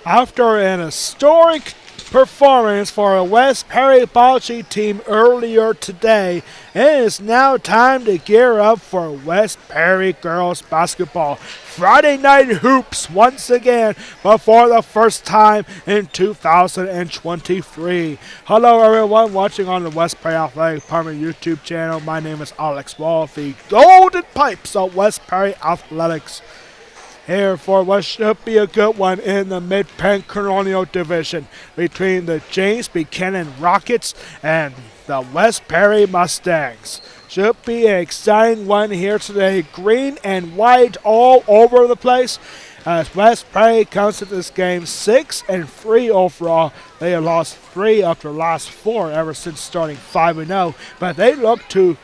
After an historic performance for a West Perry Bocce team earlier today, it is now time to gear up for West Perry girls basketball. Friday night hoops once again, but for the first time in 2023. Hello everyone watching on the West Perry Athletic Department YouTube channel. My name is Alex Wall, the Golden Pipes of West Perry Athletics, here for what should be a good one in the Mid-Penn Colonial Division between the James Buchanan Rockets and the West Perry Mustangs. Should be an exciting one here today. Green and white all over the place, as West Perry comes to this game 6-3 overall. They have lost 3 of their last 4 ever since starting 5-0, but they look to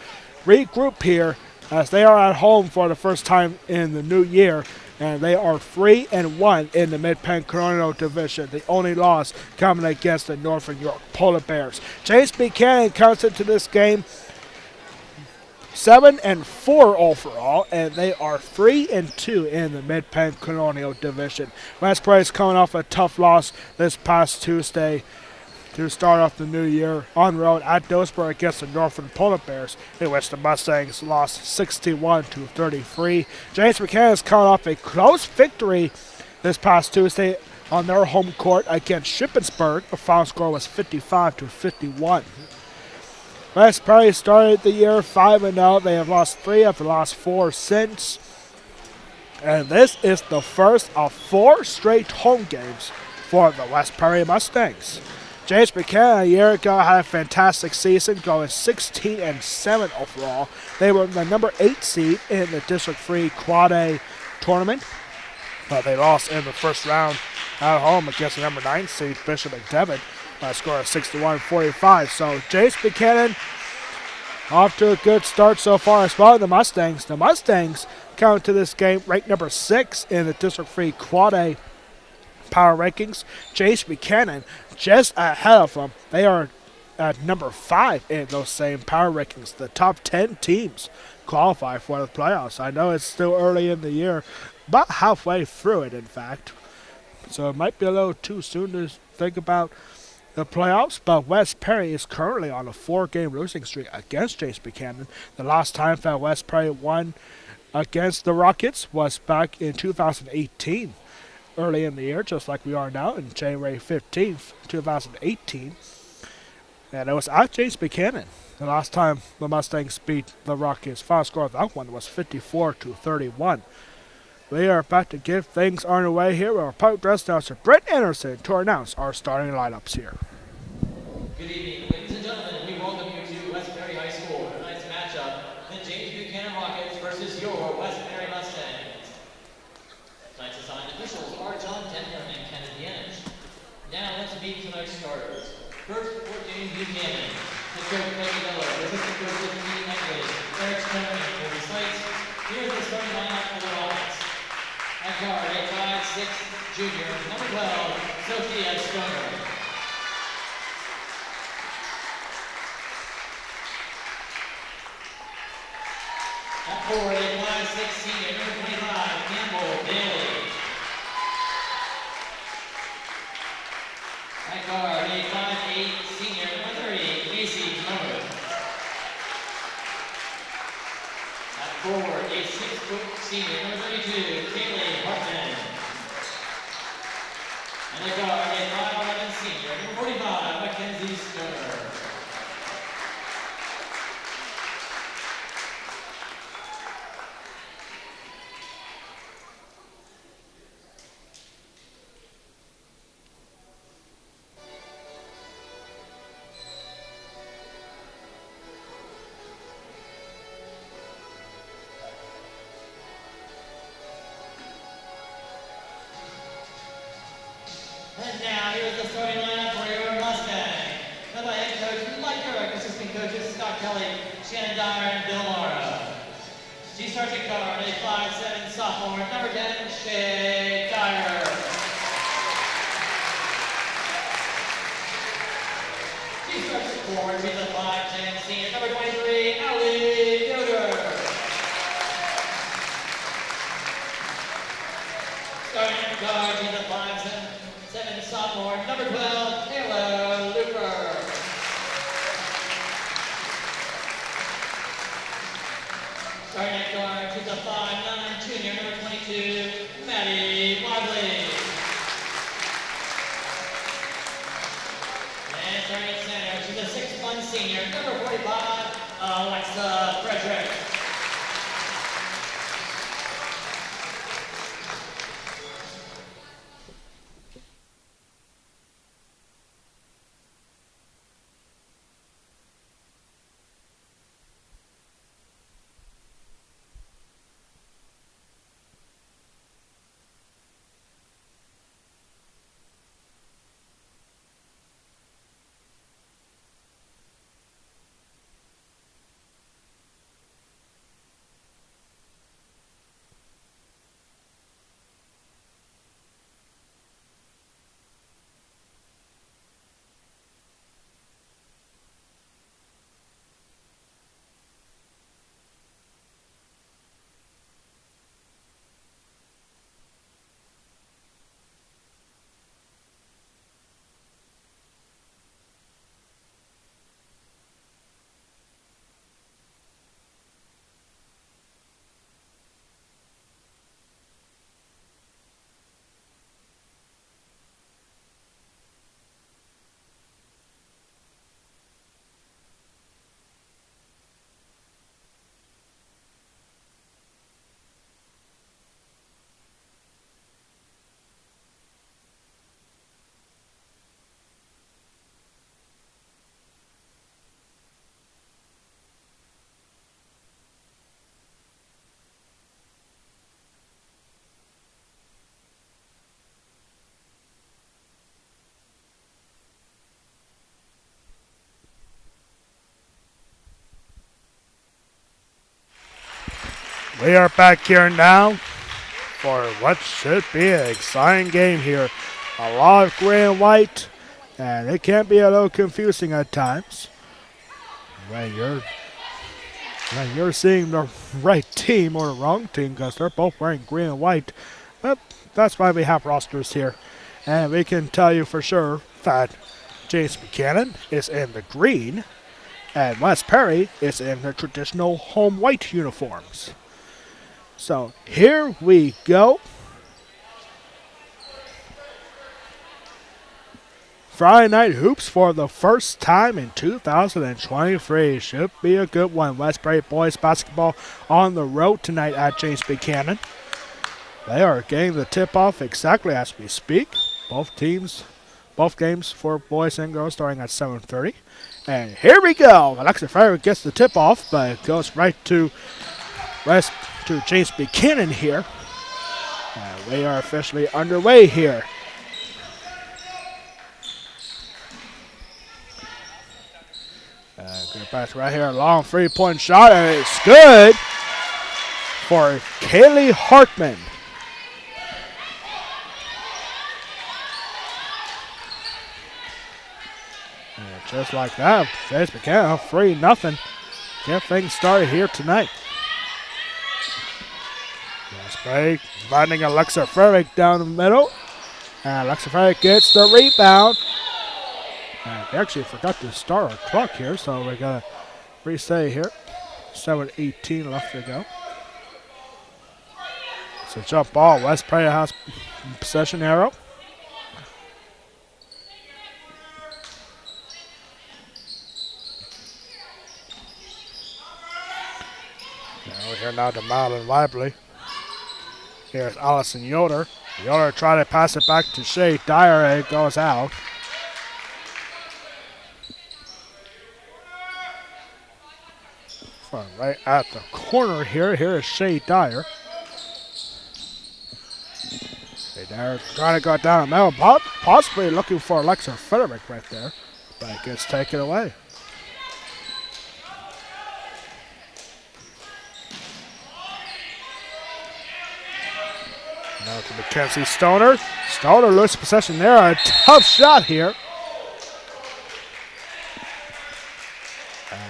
regroup here as they are at home for the first time in the new year, and they are 3-1 in the Mid-Penn Colonial Division. The only loss coming against the Northern York Polar Bears. James Buchanan comes into this game 7-4 overall, and they are 3-2 in the Mid-Penn Colonial Division. West Perry is coming off a tough loss this past Tuesday to start off the new year on the road at Dillsborough against the Northern Polar Bears, in which the Mustangs lost 61-33. James Buchanan is coming off a close victory this past Tuesday on their home court against Shippensburg. The final score was 55-51. West Perry started the year 5-0. They have lost 3 of the last 4 since, and this is the first of 4 straight home games for the West Perry Mustangs. James Buchanan a year ago had a fantastic season, going 16-7 overall. They were the number 8 seed in the District 3 Quad A tournament, but they lost in the first round at home against the number 9 seed Bishop McDevitt by a score of 61-45. So James Buchanan off to a good start so far as well. The Mustangs come to this game ranked number 6 in the District 3 Quad A power rankings. James Buchanan just ahead of them. They are at number 5 in those same power rankings. The top 10 teams qualify for the playoffs. I know it's still early in the year, about halfway through it in fact, so it might be a little too soon to think about the playoffs, but West Perry is currently on a 4-game losing streak against James Buchanan. The last time that West Perry won against the Rockets was back in 2018. Early in the year, just like we are now, in January 15th, 2018. And it was at James Buchanan. The last time the Mustangs beat the Rockets, final score of that one was 54-31. We are about to give things on our way here with our public dress announcer, Brett Anderson, to announce our starting lineups here. Good evening, ladies and gentlemen. We welcome you to West Perry High School. Tonight's matchup, the James Buchanan Rockets versus your West Perry Mustangs. Tonight's assigned officials are John Denver and Kennedy Ennis. Now let's meet tonight's starters. First for James Buchanan, the coach Peggy Miller, assistant coach Tiffany Henry, Eric Stoner, and Cody Sites. Here's the starting lineup for the Rockets. At guard, 8'5", 6", junior, number 12, Sophia Stoner. At forward, 8'5", 6", senior, number 25, Campbell Bailey. At guard, 8'5", 8", senior, number 30, Macy Miller. At forward, 8'6", senior, number 32, Kaylee Hartman. And at guard, 8'5", 11", senior, number 45, Mackenzie Stoner. And now, here's the starting lineup for your Mustang. Led by head coach Mike Eric, assistant coaches Scott Kelly, Shannon Dyer, and Bill Morrow. She starts at guard, a 5'7" sophomore, number 10, Shay Dyer. She starts at forward, she's a 5'10" senior, number 23, Allie Yoder. Starting at guard, she's a 5'7" number 12, Taylor Looper. Starting at guard, she's a 5'9" junior, number 22, Maddie Marbley. And starting at center, she's a 6'1" senior, number 45, Alexa Frederick. We are back here now for what should be an exciting game here. A lot of gray and white, and it can be a little confusing at times when you're seeing the right team or the wrong team because they're both wearing green and white. But that's why we have rosters here, and we can tell you for sure that James Buchanan is in the green, and Wes Perry is in the traditional home white uniforms. So here we go. Friday Night Hoops for the first time in 2023. Should be a good one. Westbury boys basketball on the road tonight at James Buchanan. They are getting the tip-off exactly as we speak. Both games for boys and girls starting at 7:30. And here we go. Alexa Ferrer gets the tip-off, but it goes right to James Buchanan here. And we are officially underway here. Good pass right here. Long three-point shot, and it's good for Kaylee Hartman. And just like that, James Buchanan 3-0. Get things started here tonight. Break, finding Alexa Ferrick down the middle. And Alexa Ferrick gets the rebound. And they actually forgot to start our clock here, so we got to reset here. 7:18 left to go. So jump ball. West Prayer has possession arrow. Now we're here now to Madeline Lively. Here's Allison Yoder. Yoder trying to pass it back to Shay Dyer, and it goes out. From right at the corner here is Shay Dyer. Shay Dyer trying to go down the middle, possibly looking for Alexa Frederick right there, but it gets taken away. Now to Mackenzie Stoner. Stoner loses possession there. A tough shot here.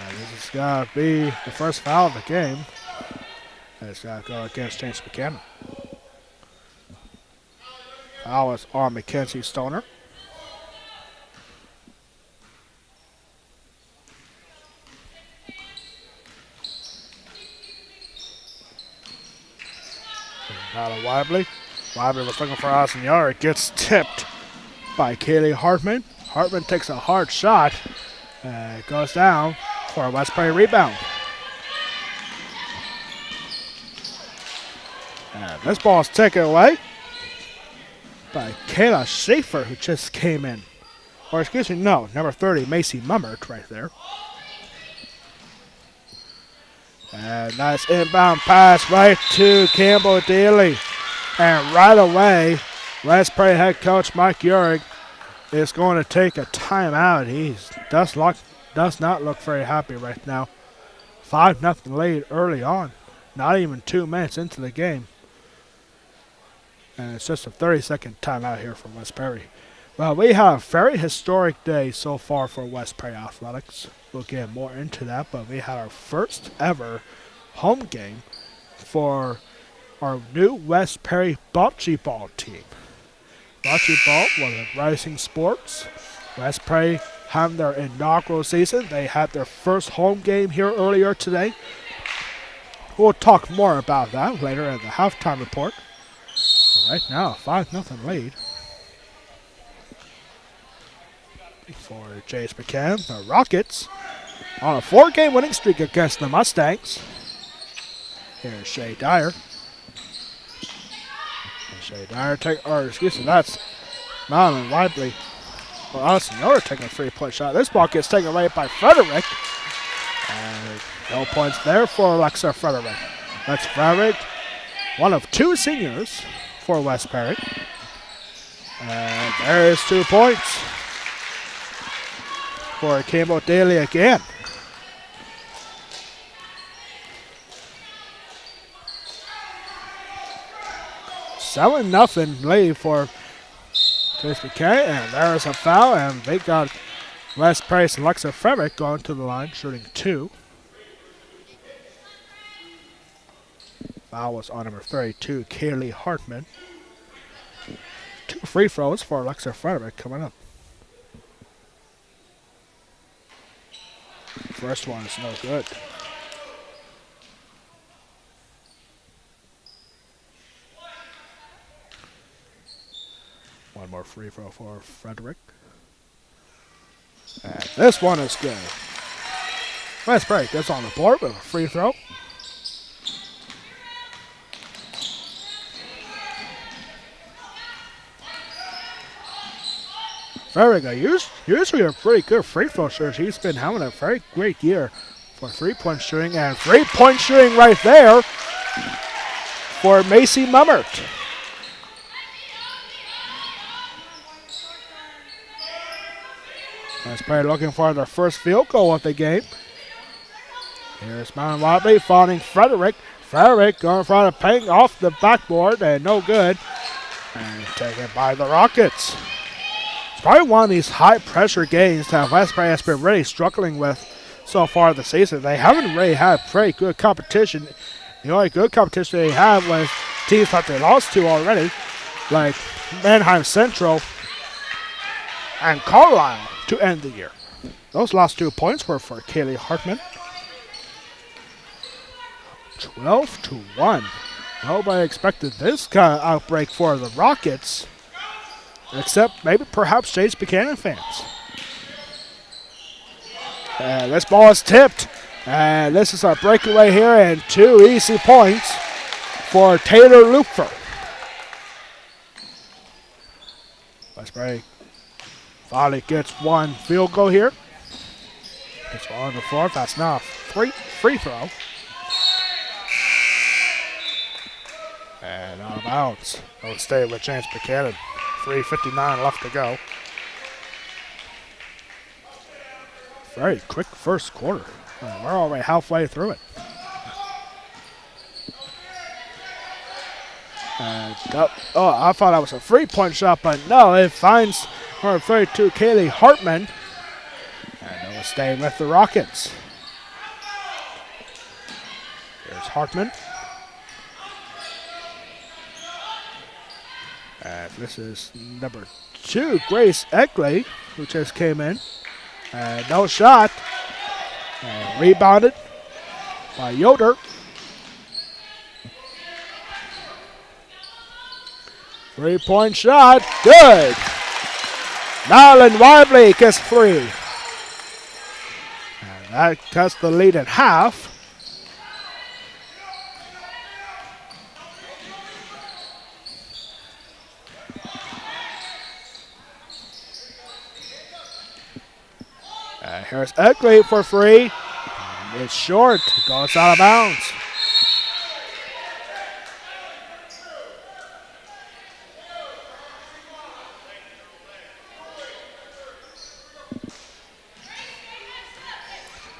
This is going to be the first foul of the game. And it's going to go against James Buchanan. Foul is on Mackenzie Stoner. Out of Webley. Webley was looking for Austin Yoder. It gets tipped by Kaylee Hartman. Hartman takes a hard shot. It goes down for a West Prairie rebound. And this ball is taken away by Kayla Schaefer, who just came in. Or excuse me, no, number 30, Macy Mummert right there. And nice inbound pass right to Campbell Daly. And right away, West Prairie head coach Mike Uhrig is going to take a timeout. He does not look very happy right now. 5-0 lead early on. Not even 2 minutes into the game. And it's just a 30-second timeout here for West Prairie. Well, we have a very historic day so far for West Prairie Athletics. We'll get more into that, but we had our first ever home game for our new West Prairie bocce ball team. Bocce ball was a rising sports. West Prairie having their inaugural season. They had their first home game here earlier today. We'll talk more about that later in the halftime report. But right now, 5-0 lead for Jace Buchanan. The Rockets on a 4-game winning streak against the Mustangs. Here's Shay Dyer. And Shay Dyer that's Madeline Webley. Well, Allison Yoder taking a 3-point shot. This ball gets taken away by Frederick. And no points there for Alexa Frederick. That's Frederick, one of 2 seniors for West Prairie. And there is 2 points for Campbell Daly again. Seven nothing lead for Jace Buchanan, and there is a foul, and they got West Prairie's Alexa Frederick going to the line, shooting 2. Foul was on number 32, Kaylee Hartman. 2 free throws for Alexa Frederick coming up. First one is no good. One more free throw for Frederick. And this one is good. West Prairie gets on the board with a free throw. Very good. Usually a pretty good free throw shooter. He's been having a very great year for 3-point shooting. And 3-point shooting right there for Macy Mummert. West Prairie looking for their first field goal of the game. Here's Madeline Webley finding Frederick. Frederick going for the paint off the backboard and no good. And taken by the Rockets. It's probably one of these high-pressure games that West Prairie has been really struggling with so far this season. They haven't really had very good competition. The only good competition they had was teams that they lost to already, like Manheim Central and Carlisle to end the year. Those last 2 points were for Kaylee Hartman. 12-1. Nobody expected this kind of outbreak for the Rockets, except maybe perhaps Jace Buchanan fans. And this ball is tipped. And this is a breakaway here and 2 easy points for Taylor Lupfer. West Prairie finally gets 1 field goal here. Gets one on the floor. That's now a free throw. And out of bounds. It'll stay with James Buchanan. 3:59 left to go. Very quick first quarter. We're already halfway through it. I thought that was a 3-point shot, but no, it finds number 32, Kaylee Hartman. And it will stay with the Rockets. Here's Hartman. And this is number 2, Grace Eckley, who just came in. And no shot. And rebounded by Yoder. 3-point shot. Good. Madeline Lively gets 3. And that cuts the lead at half. Here's Eckley for 3. It's short. Goes out of bounds.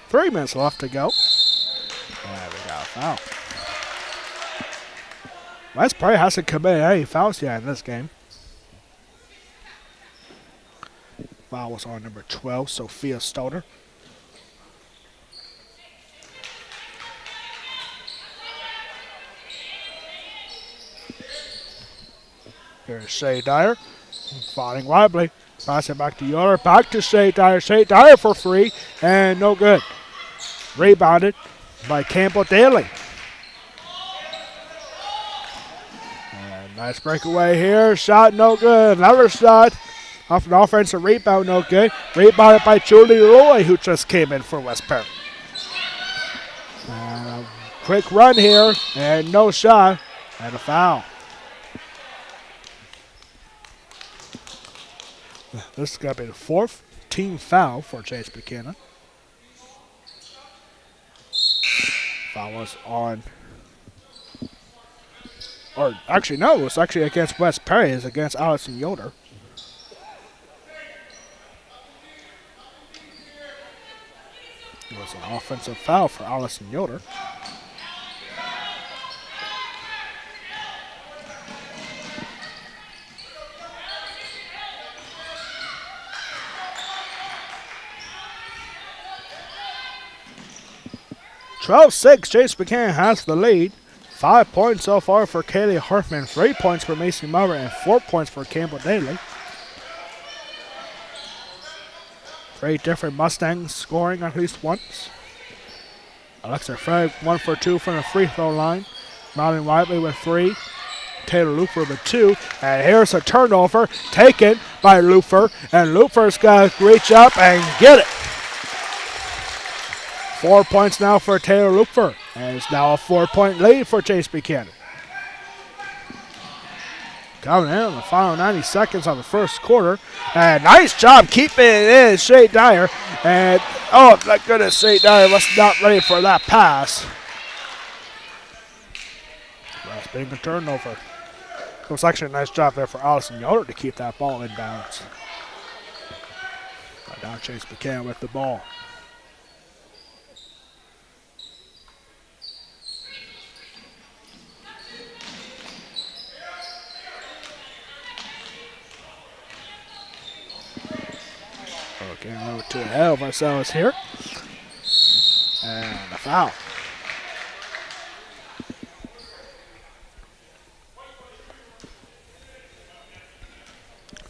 Three minutes left to go. And we got a foul. West Prairie hasn't committed any fouls yet in this game. Foul was on number 12, Sophia Stoner. Here's Shea Dyer. Fouling Lively. Pass it back to Yoder. Back to Shea Dyer. Shea Dyer for 3. And no good. Rebounded by Campbell Daly. And nice breakaway here. Shot no good. Another shot. Off an offensive rebound, no good. Rebounded by Julie Roy, who just came in for West Perry. Quick run here. And no shot. And a foul. This is going to be the 4th team foul for Chase Buchanan. Foul was on, or actually no, it was actually against West Perry. It's against Allison Yoder. It was an offensive foul for Allison Yoder. (12-6), Chase Buchanan has the lead. 5 points so far for Kaylee Hartman, 3 points for Macy Mummer, and 4 points for Campbell Daly. 3 different Mustangs scoring at least once. Alexa Fred 1 for 2 from the free throw line. Madeline Lively with 3. Taylor Looper with 2. And here's a turnover taken by Looper. And Looper's got to reach up and get it. 4 points now for Taylor Looper. And it's now a 4-point lead for Chase Buchanan. Coming in the final 90 seconds of the first quarter. And nice job keeping it in, Shea Dyer. And, oh my goodness, Shea Dyer was not ready for that pass. That's being a turnover. It was actually a nice job there for Allison Yoder to keep that ball in bounds. But now Chase Buchanan with the ball. Getting a little too ahead of ourselves here. And a foul.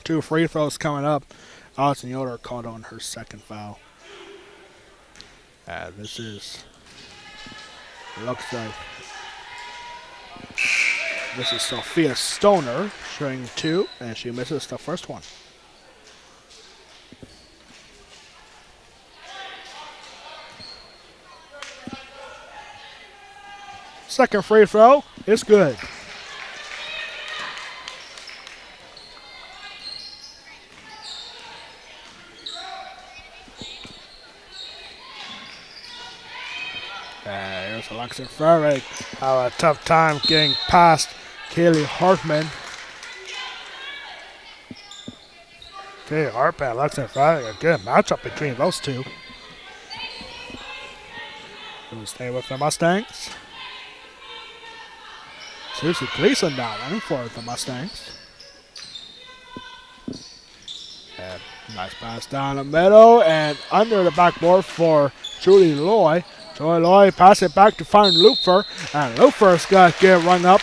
Two free throws coming up. Allison Yoder called on her second foul. This is, looks like, this is Sophia Stoner shooting 2, and she misses the first one. Second free throw is good. Here's Alexa Farrig. Have a tough time getting past Kaylee Hartman. Kaylee Hartman, Alexa Farrig, a good matchup between those two. Who stay with the Mustangs? Susie Gleason now running for the Mustangs. And nice pass down the middle and under the backboard for Julie Loy. Julie Loy pass it back to find Looper, and Looper's got to get run up.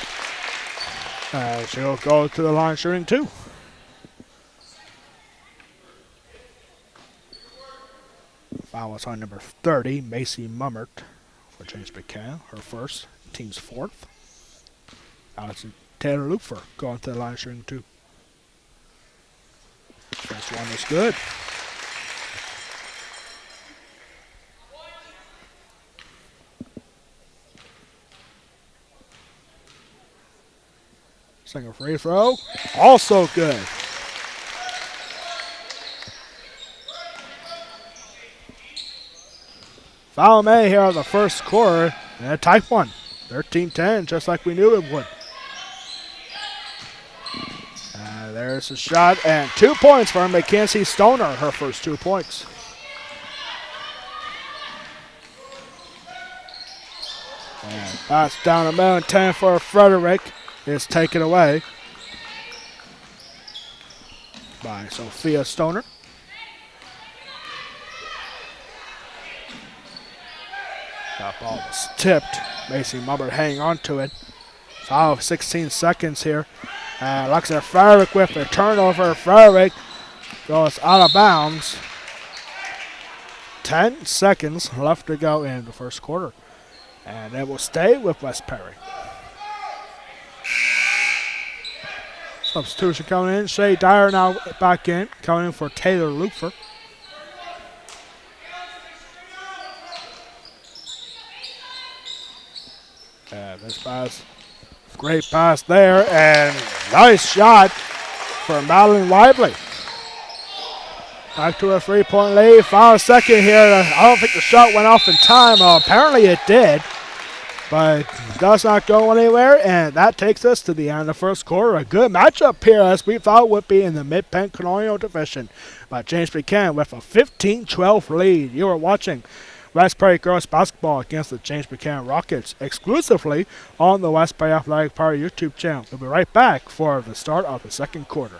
And she'll go to the line shooting 2. Foul was on number 30, Macy Mummert for James Buchanan, her first, team's 4th. Taylor Looper going to the line string too. First one is good. Second free throw, also good. Foul May here in the first quarter, and a tight one. 13-10, just like we knew it would. There's a shot, and 2 points for Mackenzie Stoner, her first 2 points. And pass down the middle, 10 for Frederick is taken away by Sophia Stoner. That ball was tipped. Macy Mumbert hanging on to it. Foul of 16 seconds here. And Alexa Frederick with the turnover. Frederick goes out of bounds. 10 seconds left to go in the first quarter. And it will stay with West Perry. Substitution coming in. Shay Dyer now back in. Coming in for Taylor Looper. And this pass, great pass there, and nice shot for Madeline Lively. Back to a 3-point lead. Final second here. I don't think the shot went off in time. Apparently it did, but it does not go anywhere, and that takes us to the end of the first quarter. A good matchup here, as we thought would be in the Mid-Penn Colonial Division. But James Buchanan with a 15-12 lead. You are watching West Perry girls basketball against the James Buchanan Rockets exclusively on the West Perry Athletic Power YouTube channel. We'll be right back for the start of the second quarter.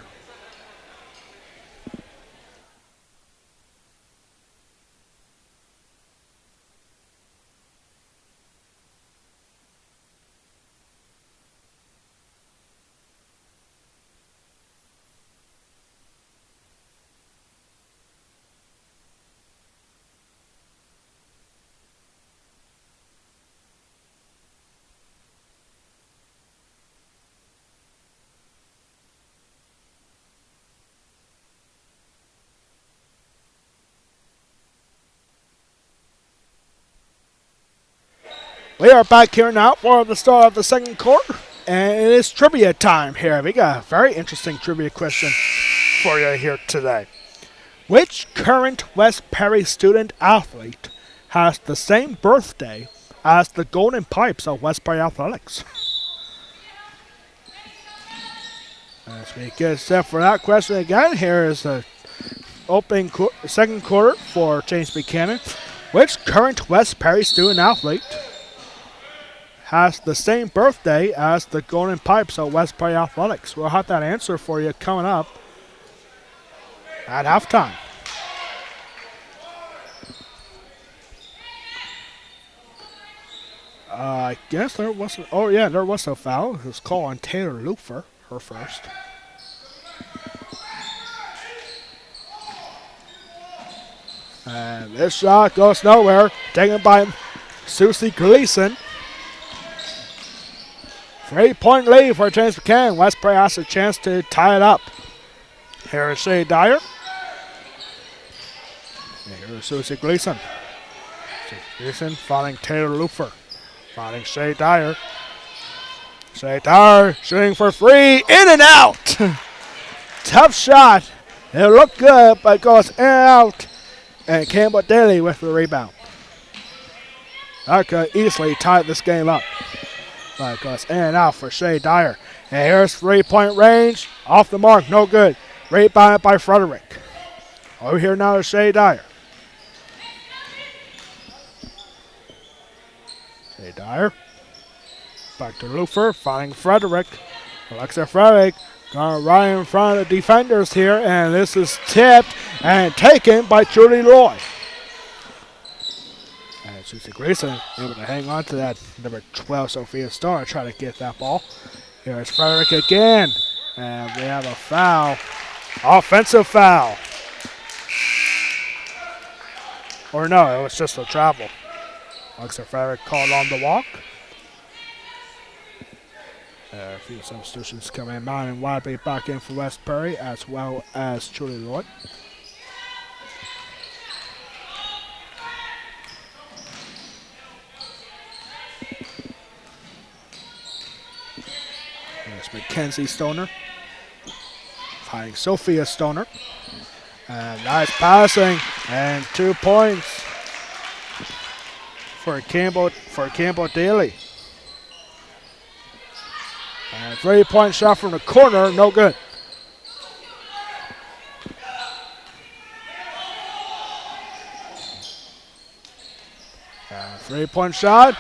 We are back here now for the start of the second quarter, and it is trivia time here. We got a very interesting trivia question for you here today. Which current West Perry student athlete has the same birthday as the Golden Pipes of West Perry Athletics? As we get set for that question again, here is the opening second quarter for James Buchanan. Which current West Perry student athlete has the same birthday as the Golden Pipes of West Perry Athletics? We'll have that answer for you coming up at halftime. I guess there wasn't. Oh, yeah, there was a foul. It was called on Taylor Looper, her first. And this shot goes nowhere. Taken by Susie Gleason. 3-point lead for James Buchanan. West Perry has a chance to tie it up. Here is Shay Dyer. And here is Susie Gleason. Gleason finding Taylor Looper. Finding Shay Dyer. Shay Dyer shooting for three. In and out. Tough shot. It looked good, but goes in and out. And Campbell Daly with the rebound. That could easily tie this game up. But it goes in and out for Shay Dyer. And here's 3-point range. Off the mark. No good. Rebounded by Frederick. Over here now is Shay Dyer. Shay Dyer. Back to Looper. Finding Frederick. Alexa Frederick going right in front of the defenders here. And this is tipped and taken by Julie Loy. And Susie Grayson able to hang on to that. Number 12, Sophia Starr, trying to get that ball. Here's Frederick again. And we have a foul. Offensive foul. Or no, it was just a travel. Alexa Frederick called on the walk. A few substitutions come in. Mount and Wadley back in for West Perry, as well as Julie Lloyd. Here's Mackenzie Stoner finding Sophia Stoner. And nice passing and 2 points for Campbell Daly. And 3-point shot from the corner, no good. And 3-point shot,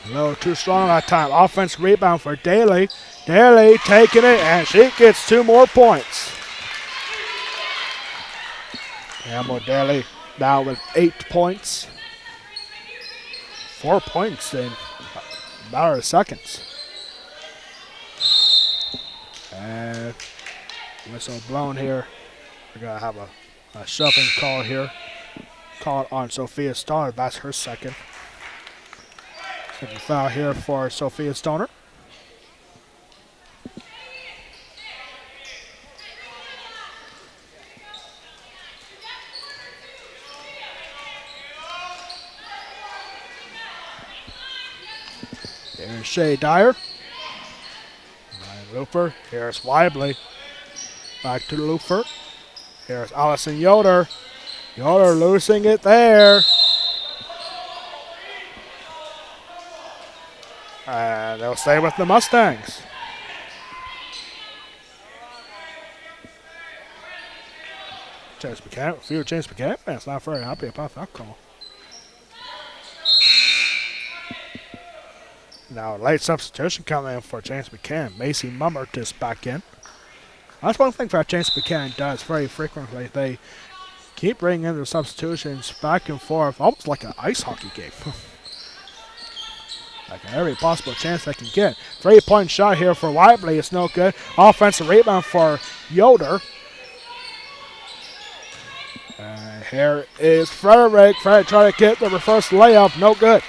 a little too strong that time. Offense rebound for Daly. Daly taking it, and she gets 2 more points. Campbell Daly now with 8 points. 4 points in a matter of seconds. And whistle blown here. We're going to have a shoving call here. Called on Sophia Stoner. That's her second. Second foul here for Sophia Stoner. Here's Shea Dyer. Looper. Here's Weibly. Back to the Looper. Here's Allison Yoder. Yoder losing it there. And they'll stay with the Mustangs. James Buchanan, James Buchanan fans not very happy about that call. Now, late substitution coming in for James Buchanan. Macy Mummert is back in. That's one thing that James Buchanan does very frequently. They keep bringing in their substitutions back and forth, almost like an ice hockey game. Like every possible chance they can get. 3-point shot here for Weibly. It's no good. Offensive rebound for Yoder. And here is Frederick. Frederick trying to get the reverse layup. No good.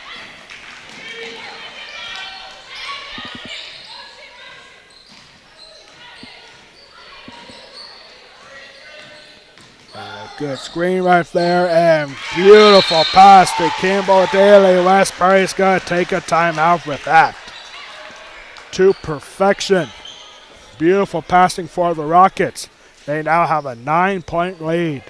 Good screen right there, and beautiful pass to Campbell Daly. West Perry's going to take a timeout with that. To perfection. Beautiful passing for the Rockets. They now have a 9-point lead.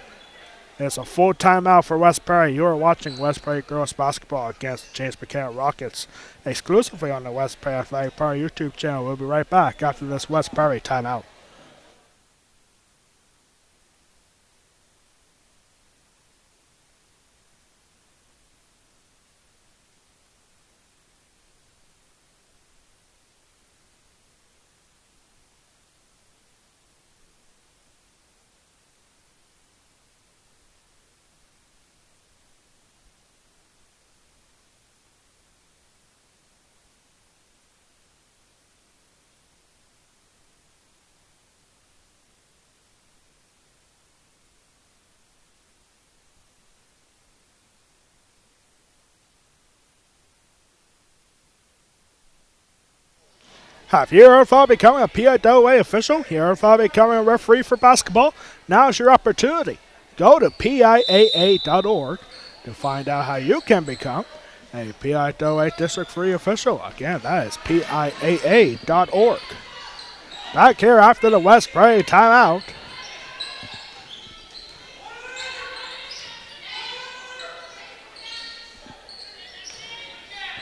It's a full timeout for West Perry. You are watching West Perry girls basketball against the James Buchanan Rockets exclusively on the West Perry Athletic Power YouTube channel. We'll be right back after this West Perry timeout. Have you ever thought of becoming a PIAA official? You ever thought of becoming a referee for basketball? Now's your opportunity. Go to PIAA.org to find out how you can become a PIAA District 3 official. Again, that is PIAA.org. Back here after the West Perry timeout.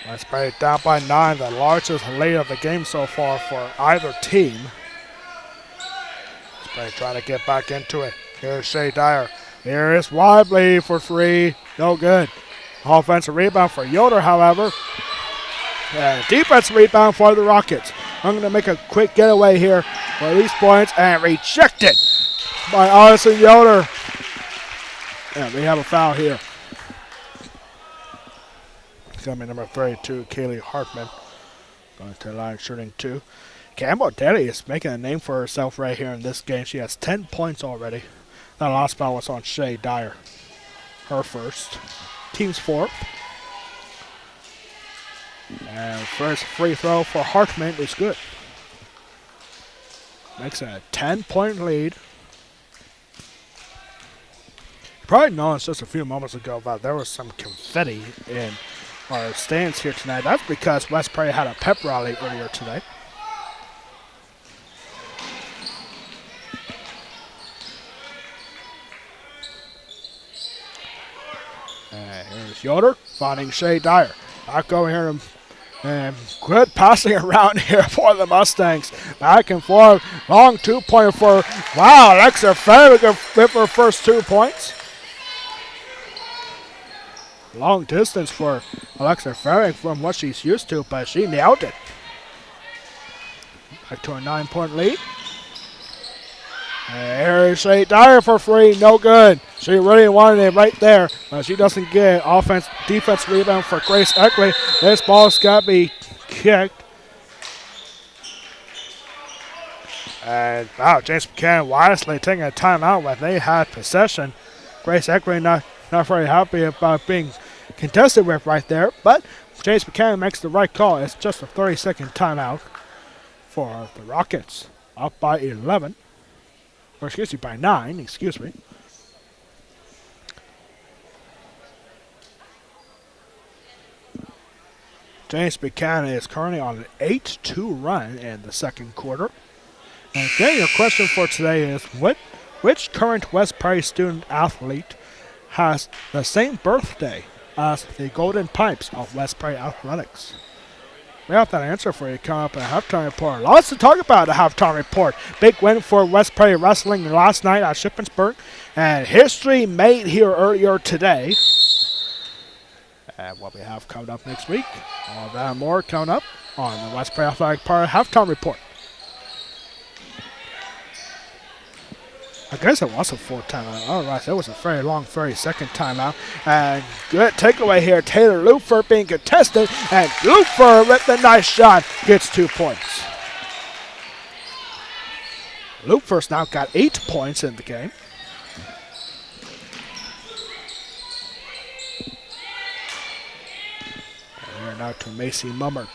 West Perry down by 9, the largest lead of the game so far for either team. West Perry trying to get back into it. Here's Shea Dyer. Here is Weibly for 3. No good. Offensive rebound for Yoder, however. And defensive rebound for the Rockets. I'm going to make a quick getaway here for these points and rejected by Allison Yoder. And we have a foul here. Coming number 32, Kaylee Hartman. Going to the line shooting 2. Campbell Daly is making a name for herself right here in this game. She has 10 points already. That last foul was on Shea Dyer. Her first. Team's 4th. And first free throw for Hartman is good. makes it a 10-point lead. You probably noticed just a few moments ago that there was some confetti in our stands here tonight. That's because West Prairie had a pep rally earlier today. And here's Yoder finding Shea Dyer. Back over here and good passing around here for the Mustangs. Back and forth. Long 2-pointer for, wow, Alexa Farrick with her first 2 points. Long distance for Alexa Farrick from what she's used to, but she nailed it. Back to a 9-point lead. And here's Shea Dyer for free, no good. She really wanted it right there, but she doesn't get it. Defense rebound for Grace Eckley. This ball's got to be kicked. And wow, James Buchanan wisely taking a timeout when they had possession. Grace Eckley not very happy about being contested with right there, but James Buchanan makes the right call. It's just a 30-second timeout for the Rockets. Up by 11. Or excuse me, by 9, excuse me. James Buchanan is currently on an 8-2 run in the second quarter. And again, your question for today is, which current West Prairie student athlete has the same birthday as the Golden Pipes of West Prairie Athletics? We have that answer for you coming up in the halftime report. Lots to talk about at the halftime report. Big win for West Prairie Wrestling last night at Shippensburg. And history made here earlier today. And what we have coming up next week. All that and more coming up on the West Prairie Athletic Park halftime report. I guess it was a 4th timeout. All right, that was a very long 30-second timeout. And good takeaway here. Taylor Lufer being contested. And Lufer with the nice shot gets 2 points. Lufer's now got 8 points in the game. And here now to Macy Mummert.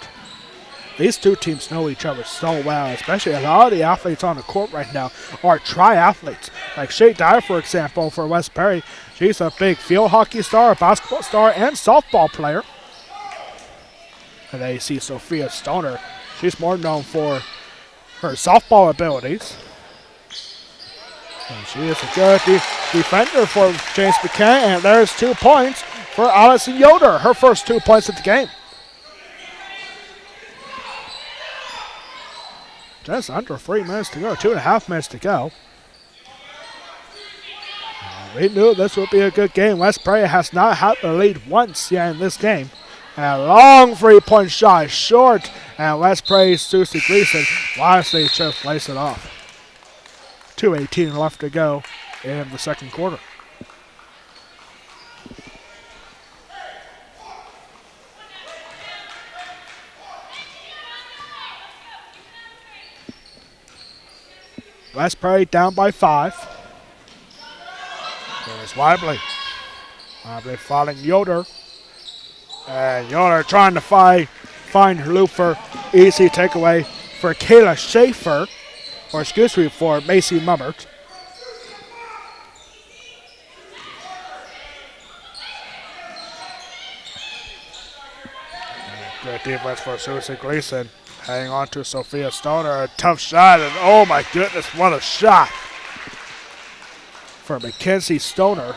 These two teams know each other so well, especially a lot of the athletes on the court right now are triathletes. Like Shea Dyer, for example, for West Prairie. She's a big field hockey star, a basketball star, and softball player. And then you see Sophia Stoner. She's more known for her softball abilities. And she is a good defender for James Buchanan. And there's 2 points for Allison Yoder, her first 2 points of the game. Just under 3 minutes to go, 2.5 minutes to go. We knew this would be a good game. West Prairie has not had the lead once yet in this game. And a long 3-point shot, short. And West Prairie's Susie Gleason wisely just plays it off. 2:18 left to go in the second quarter. West Prairie down by 5. There's Weibly. Weibly following Yoder. And Yoder trying to find Lufer. Easy takeaway for Kayla Schaefer. Or excuse me, for Macy Mummert. Good defense for Susie Gleason. Hanging on to Sophia Stoner. A tough shot. And oh my goodness, what a shot for Mackenzie Stoner.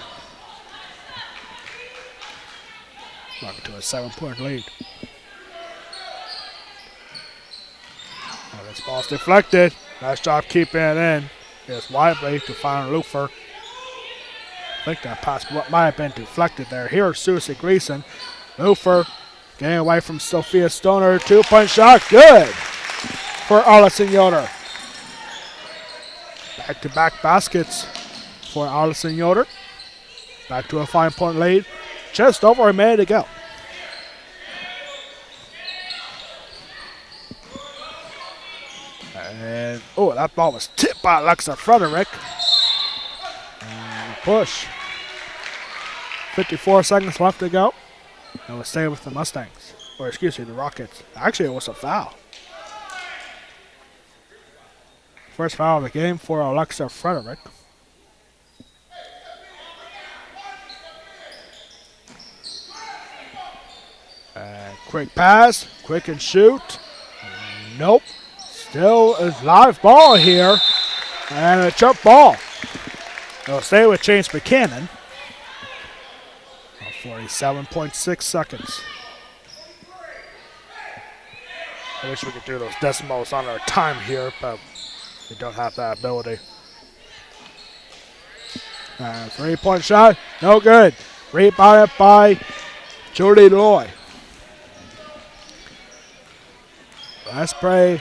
Welcome to a 7-point lead. Oh, this ball's deflected. Nice job keeping it in. Here's Weibly to find Lufer. I think that pass might have been deflected there. Here's Susie Gleason. Lufer getting away from Sophia Stoner. 2-point shot. Good for Allison Yoder. Back-to-back baskets for Allison Yoder. Back to a 5-point lead. Just over a minute to go. And, oh, that ball was tipped by Alexa Frederick. And push. 54 seconds left to go. And we'll stay with the Mustangs. Or, excuse me, the Rockets. Actually, it was a foul. First foul of the game for Alexa Frederick. And quick pass, quick and shoot. Nope. Still a live ball here. And a jump ball. It'll stay with James Buchanan. 47.6 seconds. I wish we could do those decimals on our time here, but we don't have that ability. 3-point shot, no good. Rebounded by Jody Loy. Westbury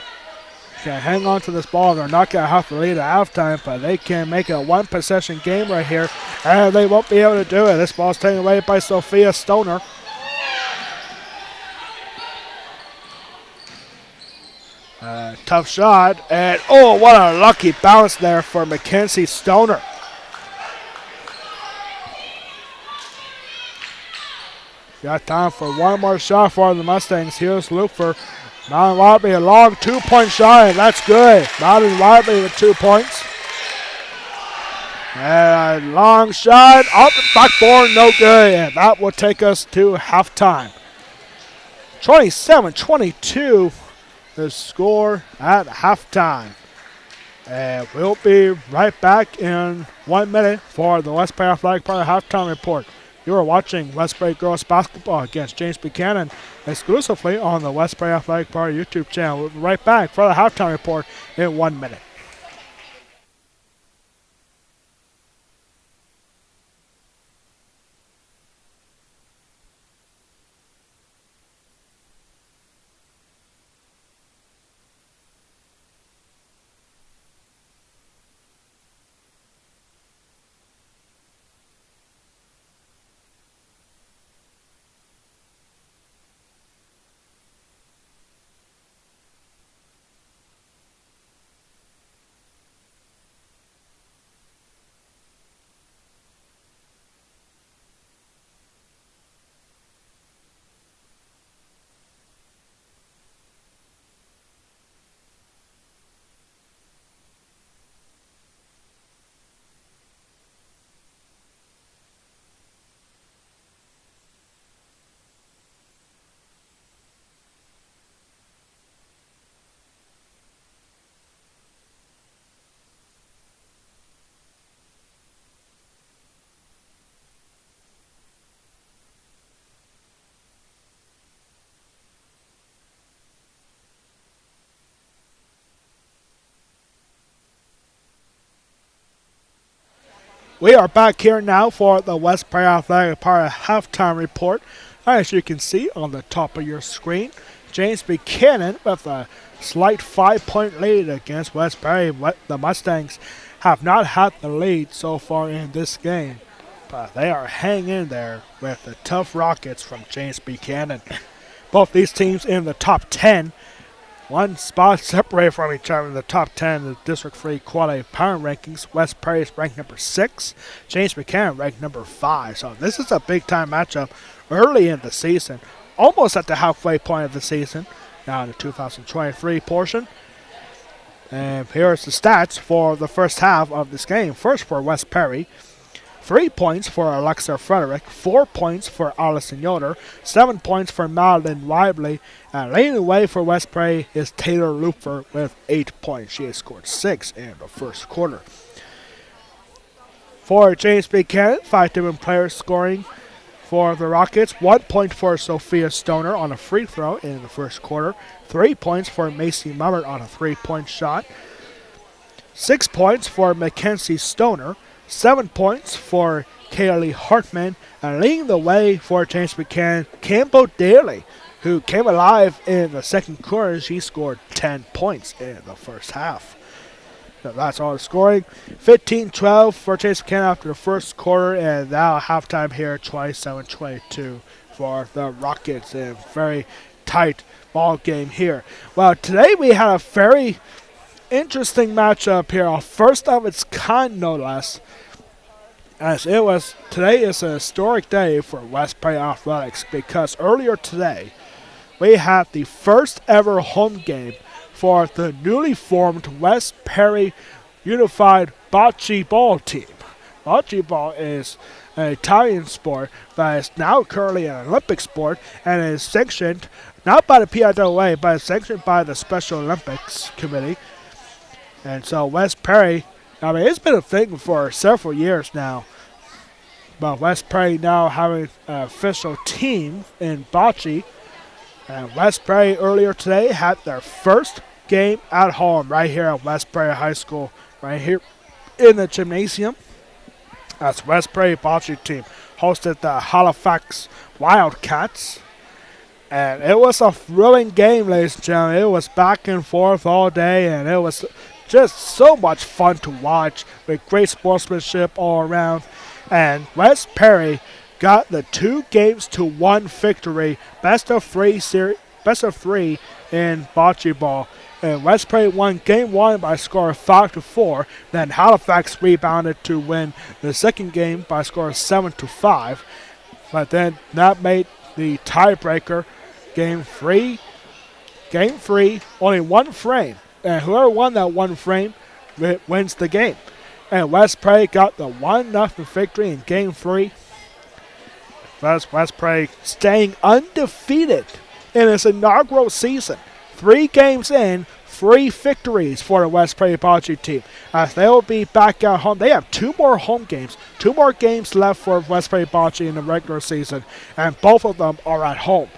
can hang on to this ball. They're not going to have to lead at halftime, but they can make it a one-possession game right here, and they won't be able to do it. This ball's taken away by Sophia Stoner. Tough shot, and oh, what a lucky bounce there for Mackenzie Stoner. Got time for one more shot for the Mustangs. Here's Luper. Mountain Wiley, a long 2-point shot, and that's good. Mountain Wiley with 2 points. And a long shot off the backboard, no good. And that will take us to halftime. 27-22 the score at halftime. And we'll be right back in 1 minute for the Westbury Athletic Park halftime report. You are watching Westbury Girls Basketball against James Buchanan exclusively on the Westbury Athletic Park YouTube channel. We'll be right back for the halftime report in 1 minute. We are back here now for the Westbury Athletic Park halftime report. As you can see on the top of your screen, James Buchanan with a slight 5-point lead against Westbury. The Mustangs have not had the lead so far in this game, but they are hanging in there with the tough Rockets from James Buchanan. Both these teams in the top 10. One spot separated from each other in the top 10 of the District 3 quality power rankings. Westbury is ranked number 6. James Buchanan ranked number 5. So this is a big-time matchup early in the season, almost at the halfway point of the season, now in the 2023 portion. And here's the stats for the first half of this game. First for Westbury, 3 points for Alexa Frederick, 4 points for Allison Yoder, 7 points for Madeline Lively, and leading the way for Westbury is Taylor Luper with 8 points. She has scored 6 in the first quarter. For James Buchanan, 5 different players scoring for the Rockets. 1 point for Sophia Stoner on a free throw in the first quarter. 3 points for Macy Mummert on a 3-point shot. 6 points for Mackenzie Stoner. 7 points for Kaylee Hartman, and leading the way for James Buchanan, Campbell Daly, who came alive in the second quarter. She scored 10 points in the first half. So that's all the scoring. 15-12 for James Buchanan after the first quarter, and now halftime here, 27-22 for the Rockets. A very tight ball game here. Well, today we had a very interesting matchup here, a first of its kind, no less. As today is a historic day for Westbury Athletics because earlier today we had the first ever home game for the newly formed West Perry Unified Bocce Ball team. Bocce ball is an Italian sport that is now currently an Olympic sport and is sanctioned not by the PIAA but is sanctioned by the Special Olympics Committee. And so West Perry, I mean, it's been a thing for several years now. But West Perry now having an official team in bocce. And West Perry earlier today had their first game at home right here at West Perry High School, right here in the gymnasium. As West Perry bocce team hosted the Halifax Wildcats. And it was a thrilling game, ladies and gentlemen. It was back and forth all day, and it was just so much fun to watch with great sportsmanship all around. And West Perry got the 2-1 victory, best of three in bocce ball. And West Perry won game 1 by a score of 5-4. Then Halifax rebounded to win the second game by a score of 7-5. But then that made the tiebreaker game 3, only one frame. And whoever won that one frame wins the game. And West Perry got the 1-0 victory in game 3. Thus, West Perry staying undefeated in its inaugural season. 3 games in, 3 victories for the West Perry bocce team. As they will be back at home. They have 2 more home games. 2 more games left for West Perry bocce in the regular season. And both of them are at home.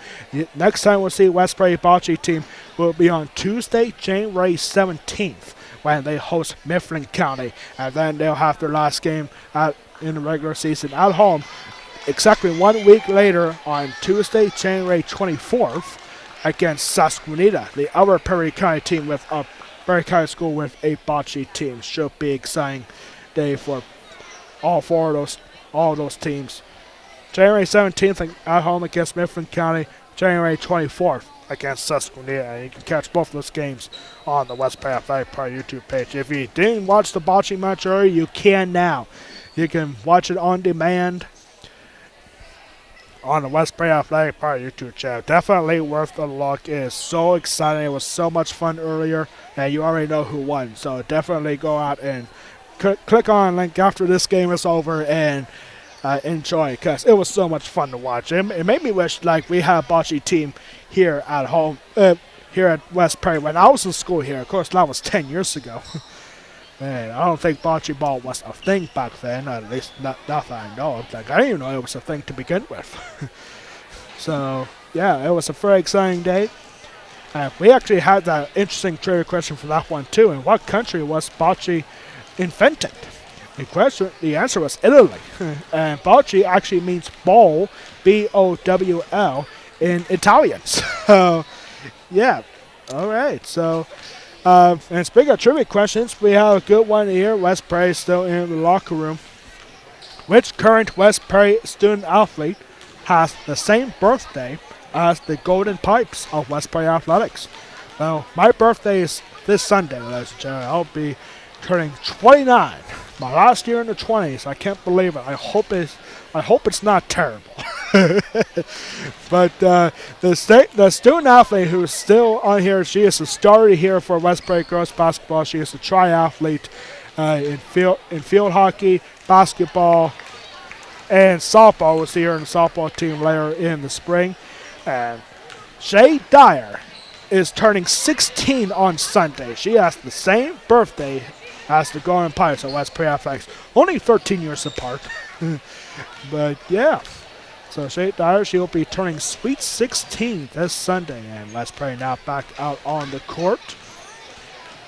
Next time we'll see West Perry bocce team will be on Tuesday, January 17th. When they host Mifflin County. And then they'll have their last game in the regular season at home exactly 1 week later on Tuesday, January 24th against Susquehanna, the other Perry County team with a Perry County school with a bocce team. Should be exciting day for all those teams. January 17th at home against Mifflin County, January 24th against Susquehanna. And you can catch both of those games on the West Perry Athletic Park YouTube page. If you didn't watch the bocce match earlier, you can now. You can watch it on demand on the West Perry Athletic Park YouTube channel. Definitely worth a look. It is so exciting. It was so much fun earlier, and you already know who won. So definitely go out and click on the link after this game is over and enjoy, because it was so much fun to watch. It made me wish like we had a bocce team here at home, here at West Perry when I was in school here. Of course, that was 10 years ago. Man, I don't think bocce ball was a thing back then, at least not that I know of. Like, I didn't even know it was a thing to begin with. So, yeah, it was a very exciting day. We actually had that interesting trivia question for that one, too. In what country was bocce invented? The answer was Italy. And bocce actually means bowl, B-O-W-L, in Italian. So, yeah. All right. So, and speaking of trivia questions, we have a good one here. West Perry still in the locker room. Which current West Perry student athlete has the same birthday as the Golden Pipes of West Perry Athletics? Well, my birthday is this Sunday, ladies and gentlemen. I'll be turning 29. My last year in the 20s. I can't believe it. I hope it's not terrible. But the student athlete who's still on here, she is a starter here for West Perry girls basketball. She is a triathlete in field hockey, basketball, and softball. We'll see her in the softball team later in the spring. And Shay Dyer is turning 16 on Sunday. She has the same birthday as the Golden Pipes of West Perry Athletics. Only 13 years apart. But yeah. So Shay Dyer, she'll be turning sweet 16 this Sunday. And West Perry now back out on the court.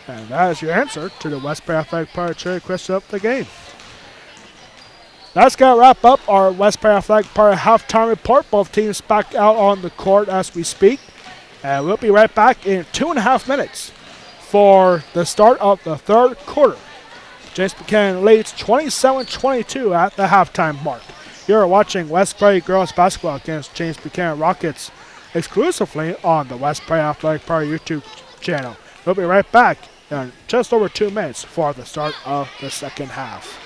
And that is your answer to the West Perry Athletic Park trivia question of the game. That's going to wrap up our West Perry Athletic Park halftime report. Both teams back out on the court as we speak. And we'll be right back in 2.5 minutes for the start of the third quarter. James Buchanan leads 27-22 at the halftime mark. You're watching West Perry girls basketball against James Buchanan Rockets exclusively on the West Perry Athletic Park YouTube channel. We'll be right back in just over 2 minutes for the start of the second half.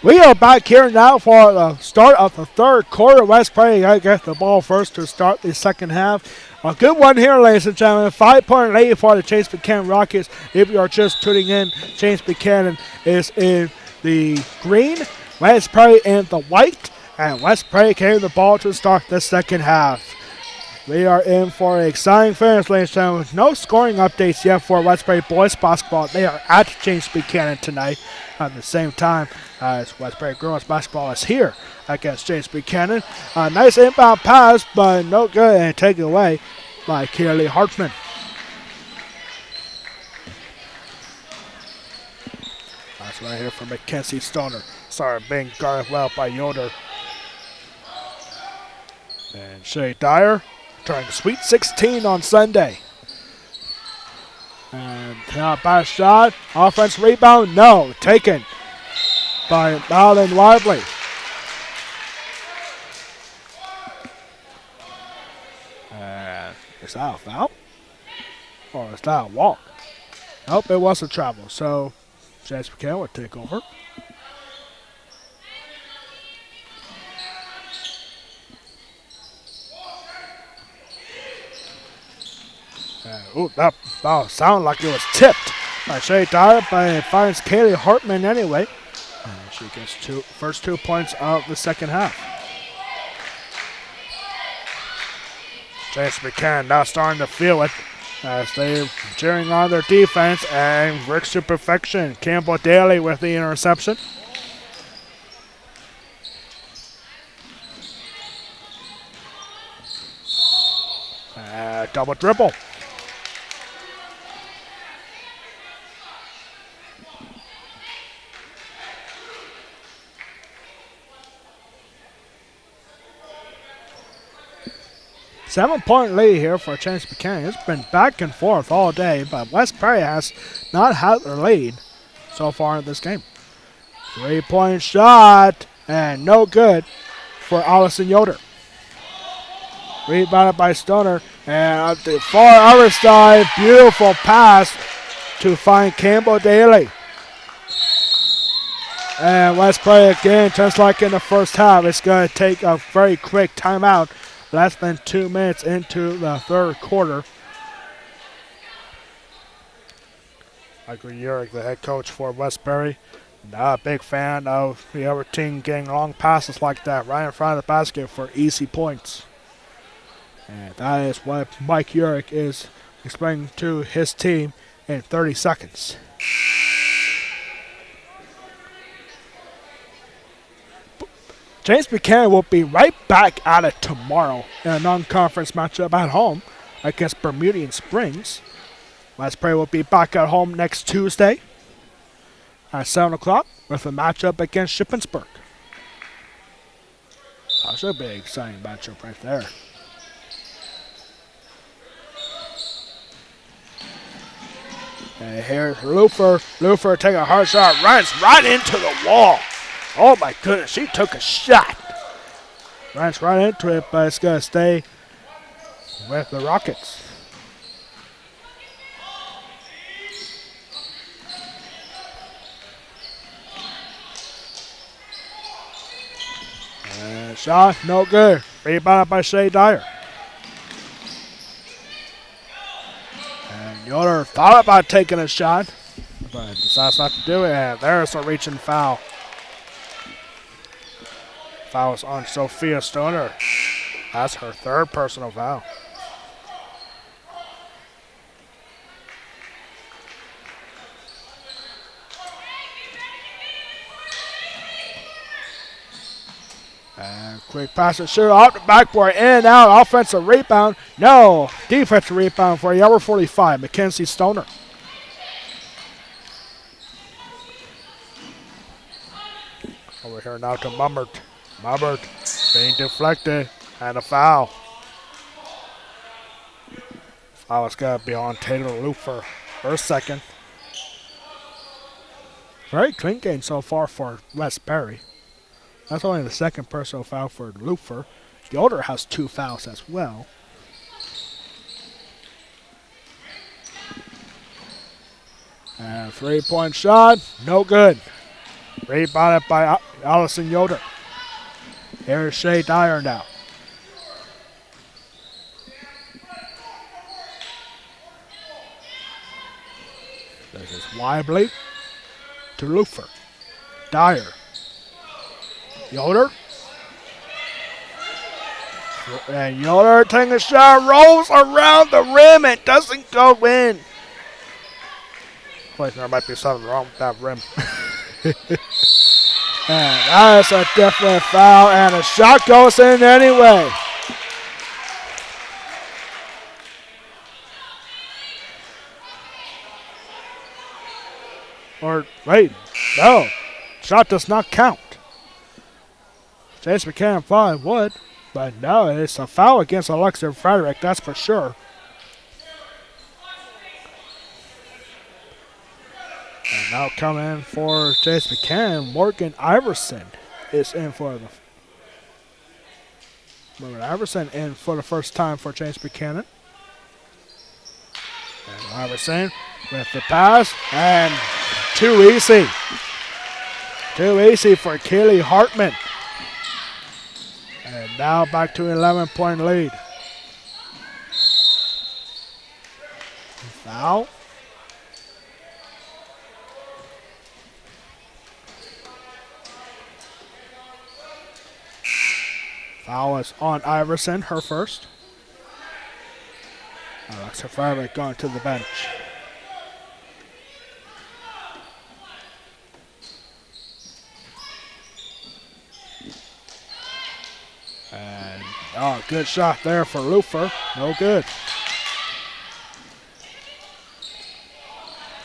We are back here now for the start of the third quarter. West Prairie got to get the ball first to start the second half. A good one here, ladies and gentlemen. 5-point lead for the James Buchanan Rockets. If you are just tuning in, James Buchanan is in the green, West Prairie in the white, and West Prairie carrying the ball to start the second half. We are in for an exciting finish, ladies and gentlemen. No scoring updates yet for West Prairie boys basketball. They are at James Buchanan tonight. At the same time as West Prairie girls basketball is here against James Buchanan. A nice inbound pass, but no good, and taken away by Kaylee Hartman. That's right here from Mackenzie Stoner. Sorry, being guarded well by Yoder. And Shay Dyer trying to Sweet 16 on Sunday. And not bad shot. Offense rebound, no. Taken by Alan Lively. And is that a foul? Or is that a walk? Nope, it was a travel. So James Buchanan would take over. That foul sounded like it was tipped by Shay Dyer, but it finds Kaylee Hartman anyway. And she gets first 2 points of the second half. James Buchanan now starting to feel it as they're cheering on their defense and works to perfection. Campbell Daly with the interception. Double dribble. Seven-point lead here for James Buchanan. It's been back and forth all day, but West Prairie has not had their lead so far in this game. 3-point shot, and no good for Allison Yoder. Rebounded by Stoner, and on the far other side, beautiful pass to find Campbell Daly. And West Prairie again, just like in the first half, it's going to take a very quick timeout. Less than 2 minutes into the third quarter. Michael Urick, the head coach for West Prairie, not a big fan of the other team getting long passes like that right in front of the basket for easy points. And that is what Mike Urick is explaining to his team in 30 seconds. James Buchanan will be right back at it tomorrow in a non-conference matchup at home against Bermudian Springs. West Prairie will be back at home next Tuesday at 7 o'clock with a matchup against Shippensburg. That should be an exciting matchup right there. And here's Lufer. Lufer taking a hard shot, runs right into the wall. Oh my goodness, she took a shot. Runs right into it, but it's going to stay with the Rockets. And shot, no good. Rebounded by Shay Dyer. And Yoder thought about taking a shot, but decides not to do it. And there's a reaching foul. Fouls on Sophia Stoner. That's her third personal foul. And quick pass and shoot out the backboard, in and out, offensive rebound. No, defensive rebound for number 45, Mackenzie Stoner. Over here now to Mummert. Mummert being deflected, and a foul. Foul is going to be on Taylor Lufer for a second. Very clean game so far for West Prairie. That's only the second personal foul for Lufer. Yoder has 2 fouls as well. And 3-point shot, no good. Rebounded by Allison Yoder. Here's Shea Dyer now. This is Weibly to Lufer. Dyer. Yoder. And Yoder taking a shot, rolls around the rim and doesn't go in. Wait, there might be something wrong with that rim. And that's a definite foul, and a shot goes in anyway. Or, wait, no. Shot does not count. James Buchanan thought it would, but no, it's a foul against Alexa Frederick, that's for sure. And now coming in for James Buchanan, Morgan Iverson is in for the Morgan Iverson in for the first time for James Buchanan. And Iverson with the pass, and too easy. Too easy for Keely Hartman. And now back to an 11-point lead. Foul. Foul is on Iverson, her first. Alexa Frederick going to the bench. And good shot there for Lufer. No good.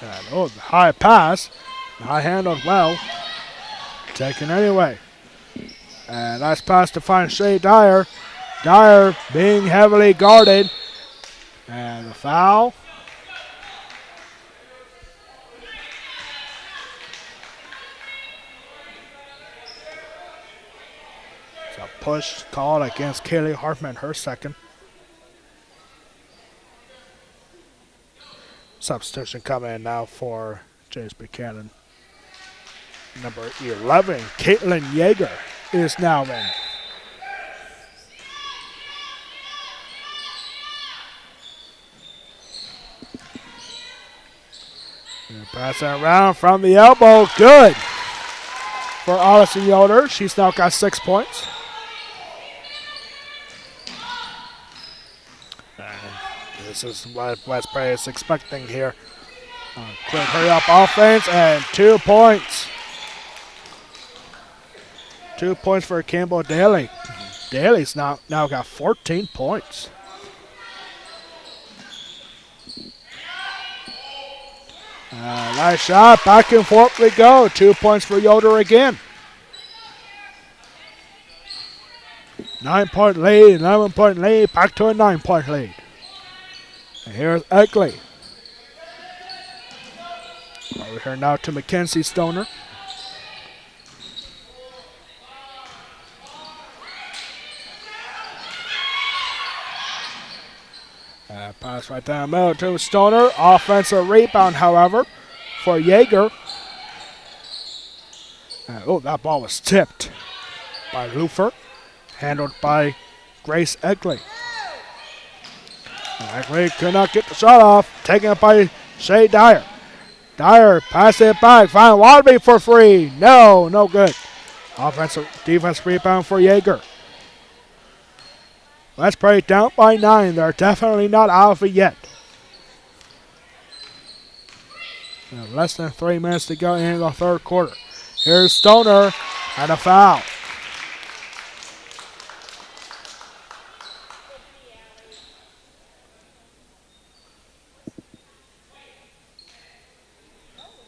And the high pass. High handled well. Taken anyway. And nice pass to find Shea Dyer. Dyer being heavily guarded. And the foul. It's a push called against Kaylee Hartman, her second. Substitution coming in now for James Buchanan. Number 11, Caitlin Yeager, is now in. And pass that around from the elbow. Good for Allison Yoder. She's now got 6 points. This is what West Prairie is expecting here. Quick hurry up offense and 2 points. 2 points for Campbell Daly. Daly's now got 14 points. Nice shot. Back and forth we go. 2 points for Yoder again. 9-point lead, 11-point lead, back to a 9-point lead. And here's Egley. Over here now to Mackenzie Stoner. Pass right down the middle to Stoner. Offensive rebound, however, for Yeager. That ball was tipped by Lufer. Handled by Grace Egley. Egley could not get the shot off. Taken it by Shea Dyer. Dyer pass it back. Find Wadley for free. No good. Defensive rebound for Yeager. Let's Prairie down by 9. They're definitely not out of it yet. Less than 3 minutes to go in the third quarter. Here's Stoner and a foul.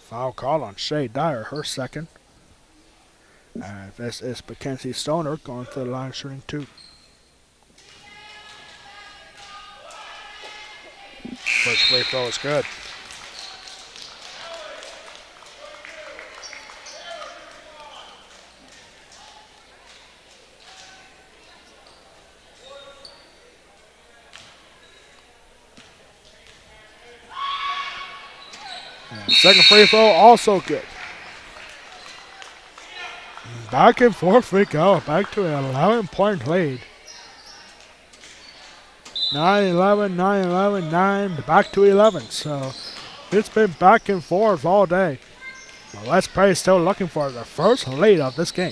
Foul call on Shea Dyer, her second. This is Mackenzie Stoner going to the line shooting 2. First free throw is good. And second free throw also good. back and forth we go. Back to an 11-point lead. 9-11, 9-11, 9, back to 11. So it's been back and forth all day. Well, West Prairie is still looking for the first lead of this game.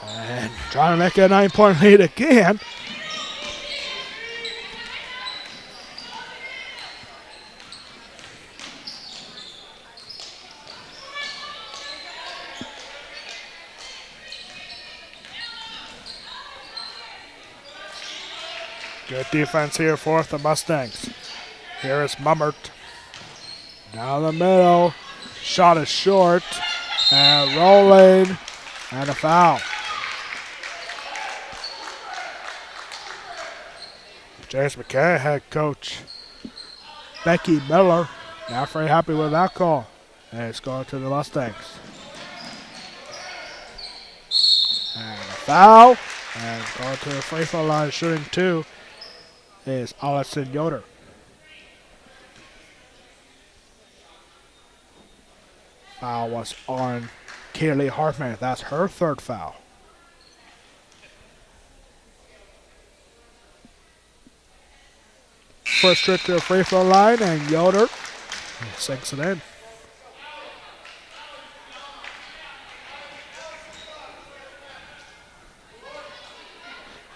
And trying to make it a 9-point lead again. Good defense here for the Mustangs. Here is Mummert. Down the middle. Shot is short. And rolling. And a foul. James Buchanan head coach Becky Miller not very happy with that call. And it's going to the Mustangs. And a foul. And going to the free throw line shooting 2 is Allison Yoder. Foul was on Kaylee Hartman. That's her third foul. First trip to the free throw line, and Yoder sinks it in.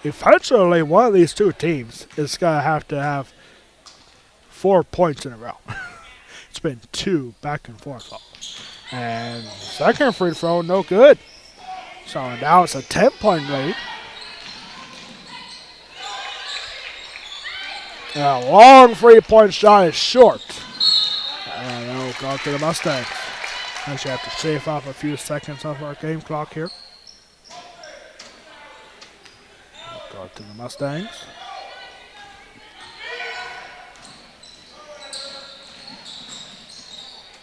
Eventually, one of these two teams is going to have 4 points in a row. It's been 2 back and forth. And second free throw, no good. So now it's a 10-point lead. And a long 3-point shot is short. And it'll go to the Mustangs. Actually have to shave off a few seconds off our game clock here. Go to the Mustangs.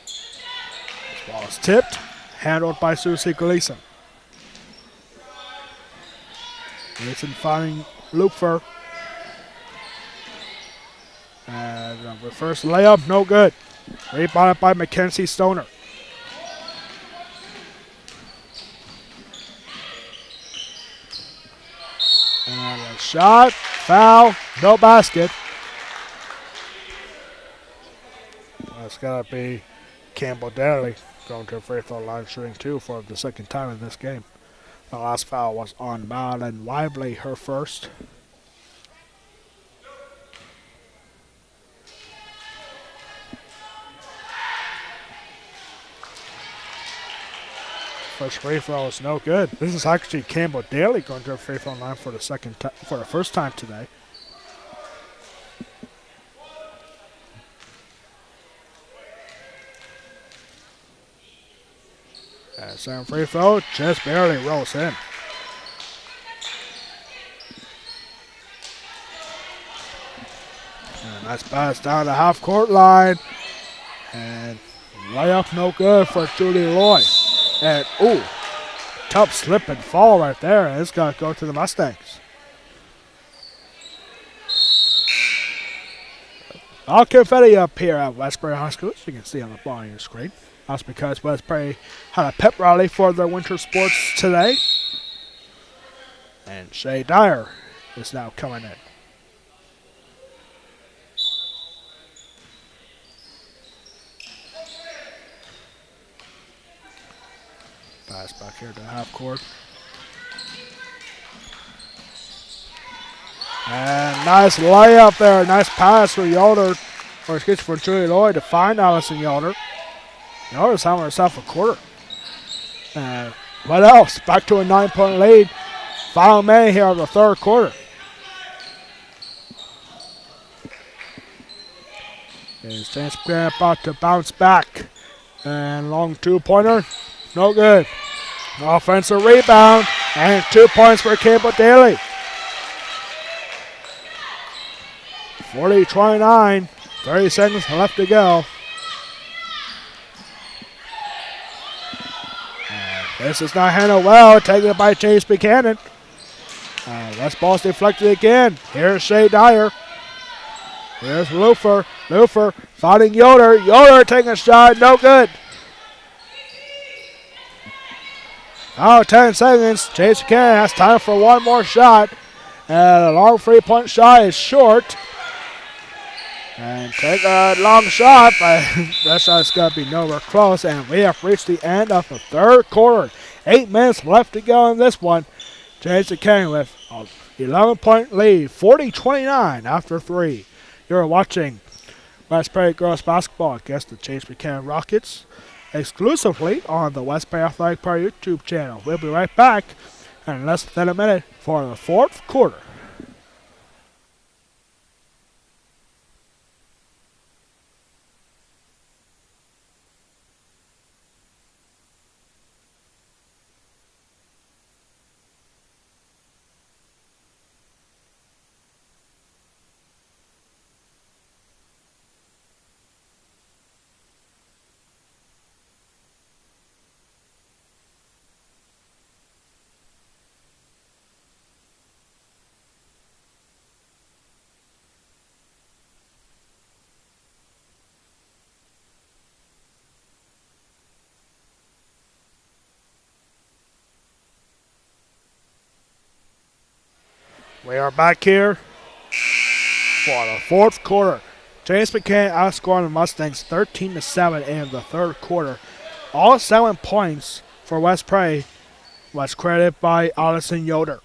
This ball is tipped, handled by Susie Gleason. Gleason finding Lupfer. And the first layup, no good. Rebounded by Mackenzie Stoner. And a shot, foul, no basket. That's got to be Campbell Daly going to a free throw line shooting 2 for the second time in this game. The last foul was on Madeline Lively, her first. First free throw is no good. This is actually Campbell Daly going to a free throw line for the first time today. And second free throw just barely rolls in. And a nice pass down the half-court line. And layup no good for Julie Loy. And, ooh, tough slip and fall right there. And it's going to go to the Mustangs. All confetti up here at Westbury High School, as you can see on the bottom of your screen. That's because Westbury had a pep rally for their winter sports today. And Shay Dyer is now coming in. Pass back here to half court. And nice layup there. Nice pass for Yoder. Or excuse me, for Julie Lloyd to find Allison Yoder. Yoder's having herself a quarter. And what else? Back to a 9-point lead. Final minute here of the third quarter. Is James Grant about to bounce back. And long 2-pointer. No good. Offensive rebound. And 2 points for Campbell Daly. 40-29. 30 seconds left to go. And this is not handled well. Taken by Chase Buchanan. This ball's deflected again. Here's Shay Dyer. Here's Lufer. Lufer fighting Yoder. Yoder taking a shot. No good. Oh, 10 seconds. James Buchanan has time for one more shot. And a long 3-point shot is short. And take a long shot, but that shot's going to be nowhere close. And we have reached the end of the third quarter. 8 minutes left to go in this one. James Buchanan with an 11-point lead, 40-29 after 3. You're watching West Prairie Girls Basketball against the James Buchanan Rockets exclusively on the West Prairie Athletic Park YouTube channel. We'll be right back in less than a minute for the fourth quarter. We are back here for the fourth quarter. James Buchanan outscoring the Mustangs 13-7 in the third quarter. All 7 points for West Prairie was credited by Allison Yoder.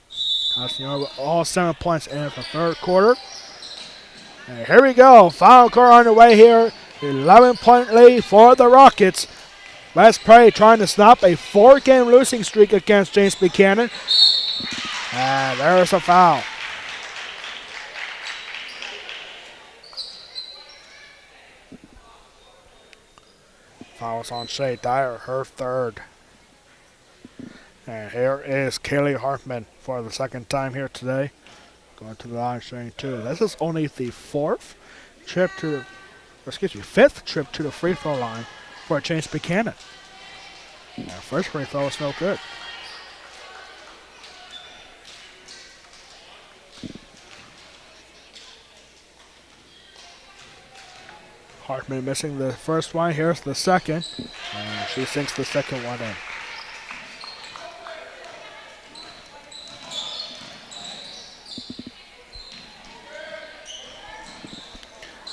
Allison Yoder with all 7 points in the third quarter. And here we go. Final quarter on the way here. 11-point lead for the Rockets. West Prairie trying to stop a 4-game losing streak against James Buchanan. And there's a foul. Fouls on Shay Dyer, her third. And here is Kaylee Hartman for the second time here today. Going to the line shooting 2. This is only the fifth trip to the free throw line for James Buchanan. And first free throw was no good. Hartman missing the first one. Here's the second. And she sinks the second one in.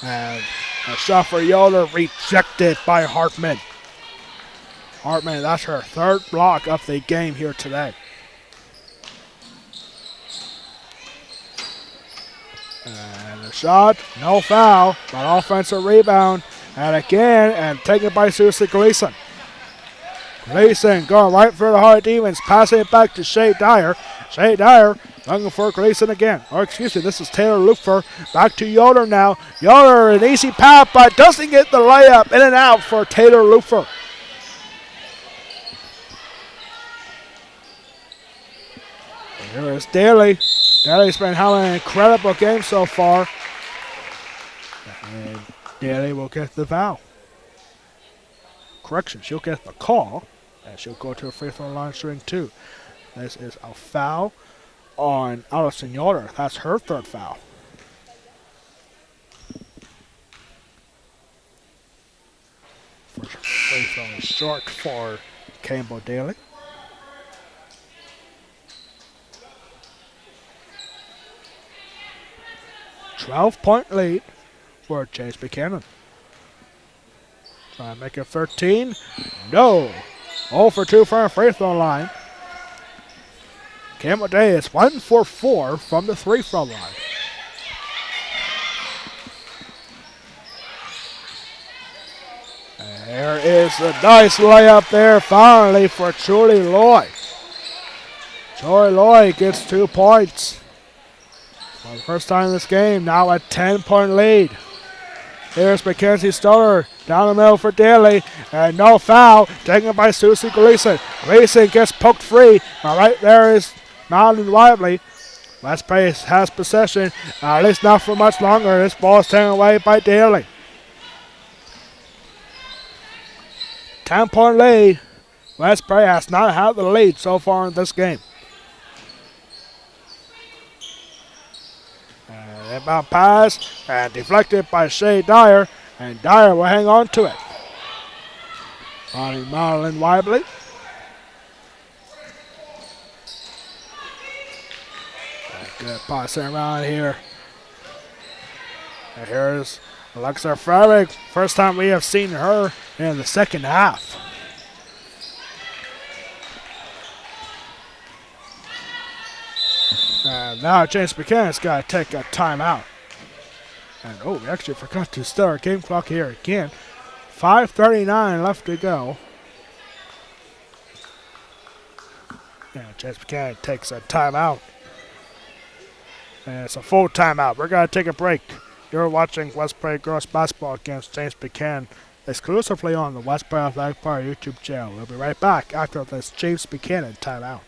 And a shot for Yoder rejected by Hartman. Hartman, that's her third block of the game here today. And a shot, no foul, but offensive rebound. And again, and taken by Susie Gleason. Gleason going right through the heart of demons, passing it back to Shay Dyer. Shay Dyer looking for Gleason again. Or excuse me, this is Taylor Lufer. Back to Yoder now. Yoder, an easy pass, but doesn't get the layup. In and out for Taylor Lufer. And here is Daly. Daly's been having an incredible game so far. And Daly will get the foul. Correction, she'll get the call. And she'll go to a free throw line shooting 2. This is a foul on Allison Yoder. That's her third foul. First free throw is short for Campbell Daly. .12 lead for James Buchanan. Trying to make it 13. No. 0 for 2 from the free throw line. Campbell Day is 1 for 4 from the free throw line. And there is a nice layup there finally for Julie Loy. Julie Loy gets 2 points. For the first time in this game, now a 10-point lead. Here's Mackenzie Stoller down the middle for Daly, and no foul, taken by Susie Gleason. Gleason gets poked free. All right, there is Mountain Lively. West Prairie has possession, at least not for much longer. This ball is taken away by Daly. 10-point lead. West Prairie has not had the lead so far in this game. Inbound pass and deflected by Shay Dyer, and Dyer will hang on to it. Finding Madeline Weibly. Good passing around here. And here's Alexa Frederick. First time we have seen her in the second half. And now James Buchanan's got to take a timeout. And oh, we actually forgot to start our game clock here again. 5:39 left to go. And James Buchanan takes a timeout. And it's a full timeout. We're going to take a break. You're watching West Prairie Girls Basketball against James Buchanan exclusively on the West Prairie Athletic Bar YouTube channel. We'll be right back after this James Buchanan timeout.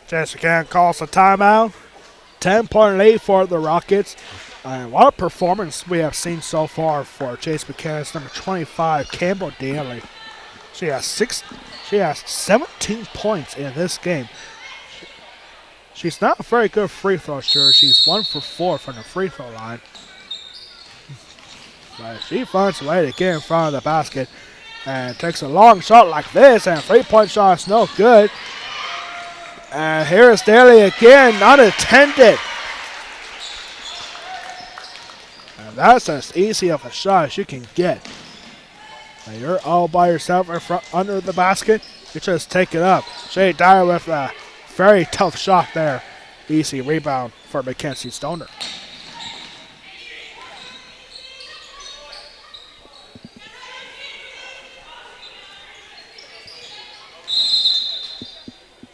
James Buchanan calls a timeout. 10-point lead for the Rockets. And what a performance we have seen so far for James Buchanan's number 25, Campbell Daly. She has 17 points in this game. She's not a very good free throw shooter. She's 1 for 4 from the free throw line. But she finds a way to get in front of the basket and takes a long shot like this, and a 3-point shot is no good. And here is Daly again, unattended. And that's as easy of a shot as you can get. And you're all by yourself in front, under the basket. You just take it up. Shay Dyer with a very tough shot there. Easy rebound for Mackenzie Stoner.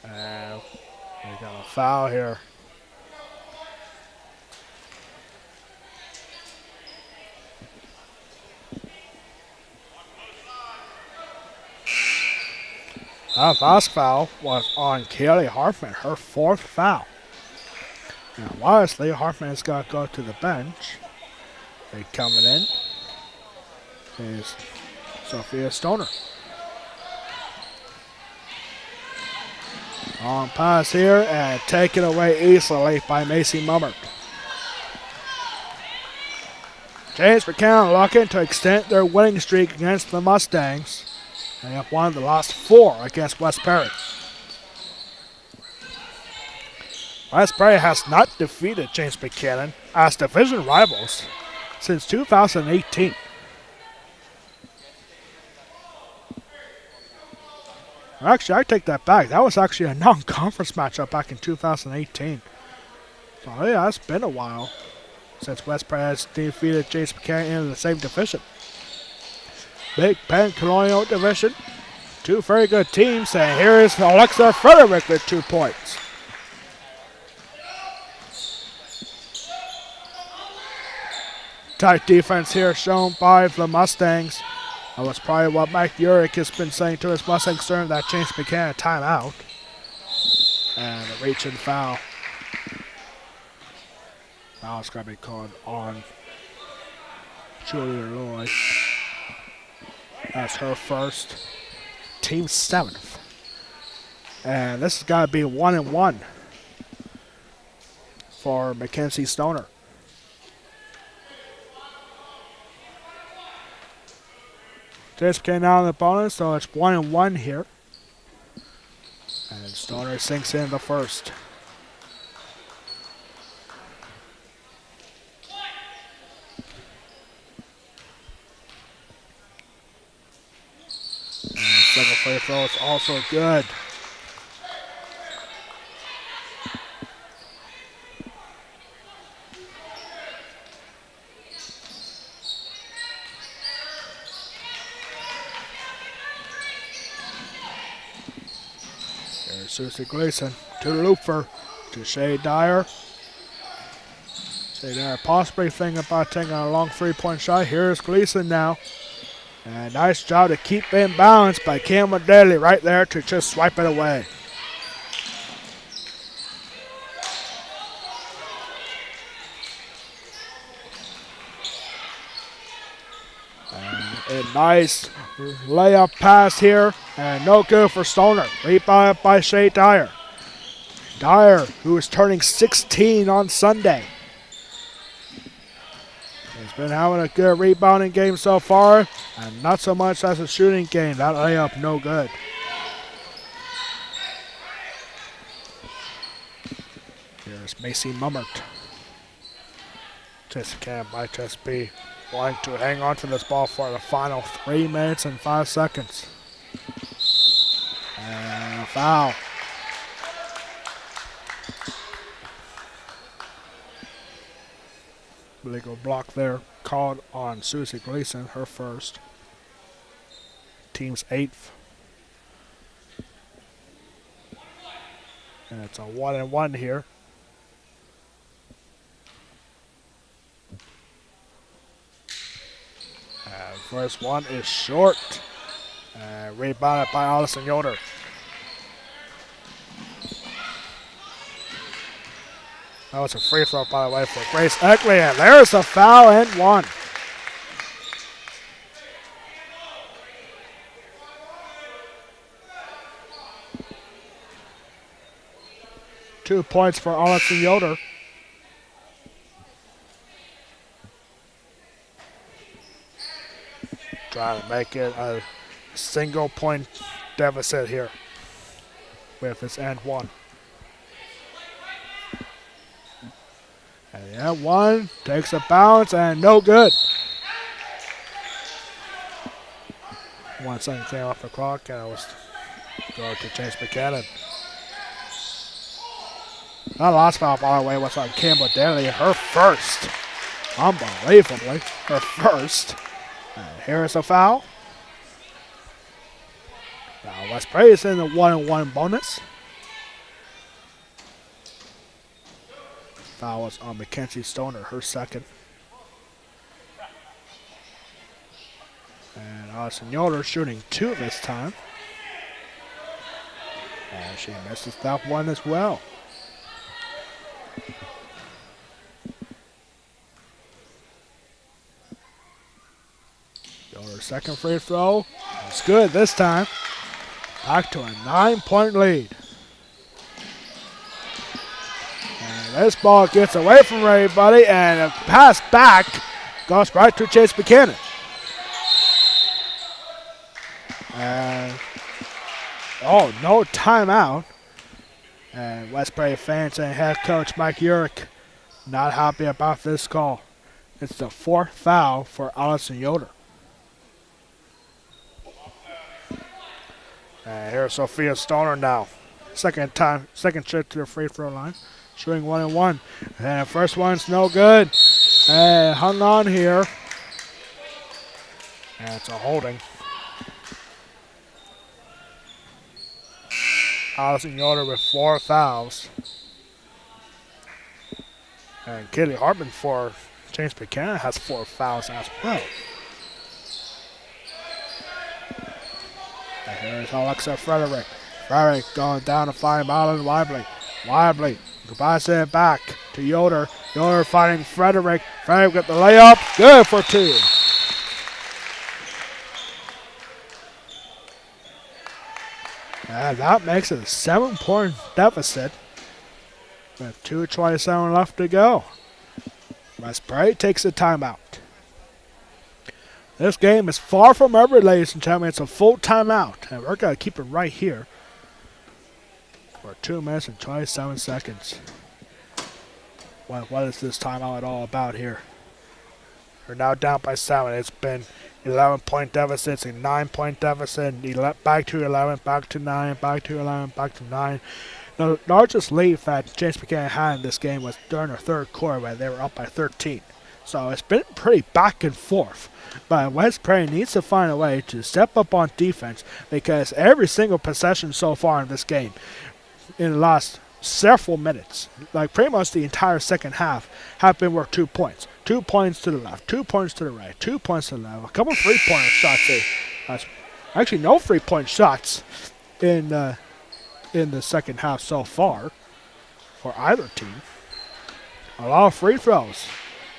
And we got a foul here. That last foul was on Kaylee Hartman, her 4th foul. Now, wisely, Hartman has got to go to the bench. And coming in is Sophia Stoner. Long pass here and taken away easily by Macy Mummert. James Buchanan looking to extend their winning streak against the Mustangs. They have won the last 4 against West Prairie. West Prairie has not defeated James Buchanan as division rivals since 2018. Actually, I take that back. That was actually a non-conference matchup back in 2018. So yeah, it's been a while since West Prairie has defeated James Buchanan in the same division. Big Pen Colonial Division. 2 very good teams, and here is Alexa Frederick with 2 points. Tight defense here shown by the Mustangs. That was probably what Mike Urich has been saying to his Mustangs during that James Buchanan timeout. And a reach and foul. Foul's going to be called on Julia Lloyd. That's her first. Team 7th. And this has got to be 1-1 for Mackenzie Stoner. James Buchanan out on the bonus, so it's 1-1 here. And Stoner sinks in the first. Second free throw is also good. There's Susie Gleason to Looper, to Shay Dyer. Shay Dyer possibly thinking about taking a long 3-point shot. Here's Gleason now. And nice job to keep in balance by Cameron Daly right there to just swipe it away. A nice layup pass here, and no good for Stoner. Rebounded by Shea Dyer. Dyer, who is turning 16 on Sunday. He's been having a good rebounding game so far, and not so much as a shooting game. That layup, no good. Here's Macy Mummert. Just might just be wanting to hang on to this ball for the final 3 minutes and 5 seconds. And a foul. Legal block there called on Susie Gleason, her first. Team's 8th. And it's a 1-and-1 here. First one is short. Rebounded by Allison Yoder. That was a free throw, by the way, for Grace Eckley. And there's a foul and one. Two points for Allison Yoder. Trying to make it a single point deficit here with this and one. And yeah, one takes a bounce and no good. 1 second came off the clock and it was going to James Buchanan. That last foul, by the way, was on Campbell Daly, her first. Unbelievably, her first. And here's a foul. Now West Prairie is in the 1-and-1 bonus. Foul was on Mackenzie Stoner, her second. And Allison Yoder shooting 2 this time. And she misses that one as well. Yoder's second free throw. It's good this time. Back to a 9-point lead. And this ball gets away from everybody, and a pass back goes right to Chase Buchanan. And no timeout. And West Prairie fans and head coach Mike Urick not happy about this call. It's the 4th foul for Allison Yoder. And here's Sophia Stoner now. Second trip to the free throw line. Shooting 1-and-1. And the first one's no good. And hung on here. And it's a holding. Allison Yoder with 4 fouls. And Katie Hartman for James Buchanan has 4 fouls as well. And here's Alexa Frederick. Frederick going down to find Marlon Lively. Lively passes it back to Yoder. Yoder finding Frederick. Frederick with the layup. Good for 2. And that makes it a 7-point deficit with 2:27 left to go. West Prairie takes a timeout. This game is far from over, ladies and gentlemen. It's a full timeout, and we're going to keep it right here for 2 minutes and 27 seconds. What is this timeout all about here? We're now down by 7. It's been 11-point deficits, a 9-point deficit, back to 11, back to 9, back to 11, back to 9. The largest lead that James Buchanan had in this game was during the third quarter where they were up by 13. So it's been pretty back and forth. But West Prairie needs to find a way to step up on defense because every single possession so far in this game, in the last several minutes, like pretty much the entire second half, have been worth 2 points. 2 points to the left, 2 points to the right, 2 points to the left. A couple 3-point shots there. Actually, no 3-point shots in the second half so far for either team. A lot of free throws.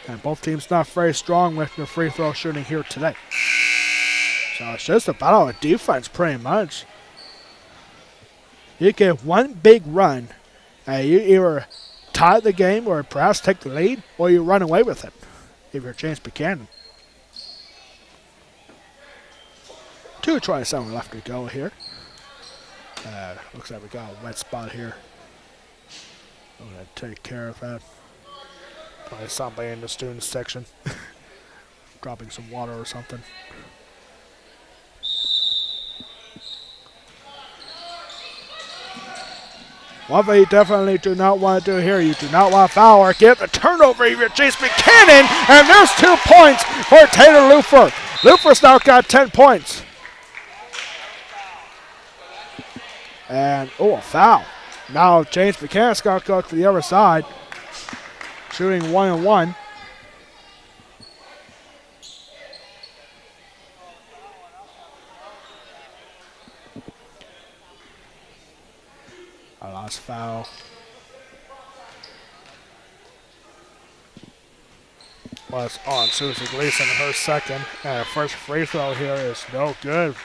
And both teams not very strong with the free throw shooting here today. So it's just a battle of defense pretty much. You get one big run and you either tie the game or perhaps take the lead or you run away with it if you're James Buchanan. 2:27 left to go here. Looks like we got a wet spot here. I'm going to take care of that. Probably somebody in the student section dropping some water or something. One thing you definitely do not want to do here, you do not want to foul or get the turnover if you're James Buchanan, and there's 2 points for Taylor Lufer. Lufer's now got 10 points. And, a foul. Now James Buchanan's got to go to the other side, shooting 1-1. A last foul. Was on Susie Gleason, her second. And her first free throw here is no good.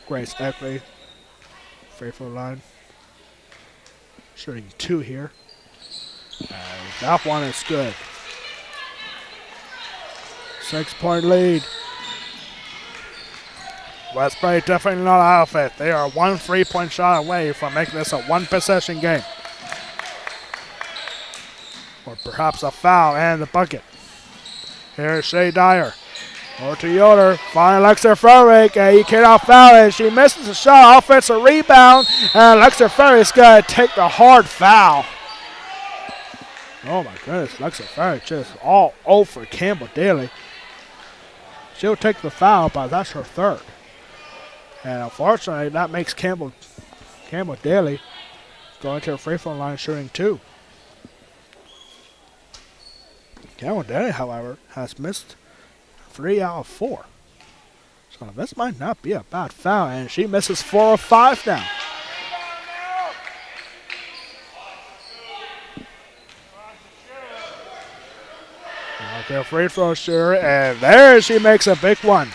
Grace Eckley, free throw line. Shooting 2 here. And that one is good. 6-point lead. Westbury definitely not out of it. They are 1 3-point shot away from making this a 1-possession game. Or perhaps a foul and the bucket. Here's Shea Dyer. Over to Yoder. Finally Alexa Frederick. And he cannot foul it. She misses the shot. Offensive rebound. And Alexa Frederick's got to take the hard foul. Oh my goodness. Alexa Frederick just all over Campbell Daly. She'll take the foul, but that's her third. And unfortunately, that makes Campbell Daly going to the free throw line shooting 2. Campbell Daly, however, has missed 3 out of 4. So this might not be a bad foul, and she misses 4 of 5 now. Okay, free throw shooter, and there she makes a big one.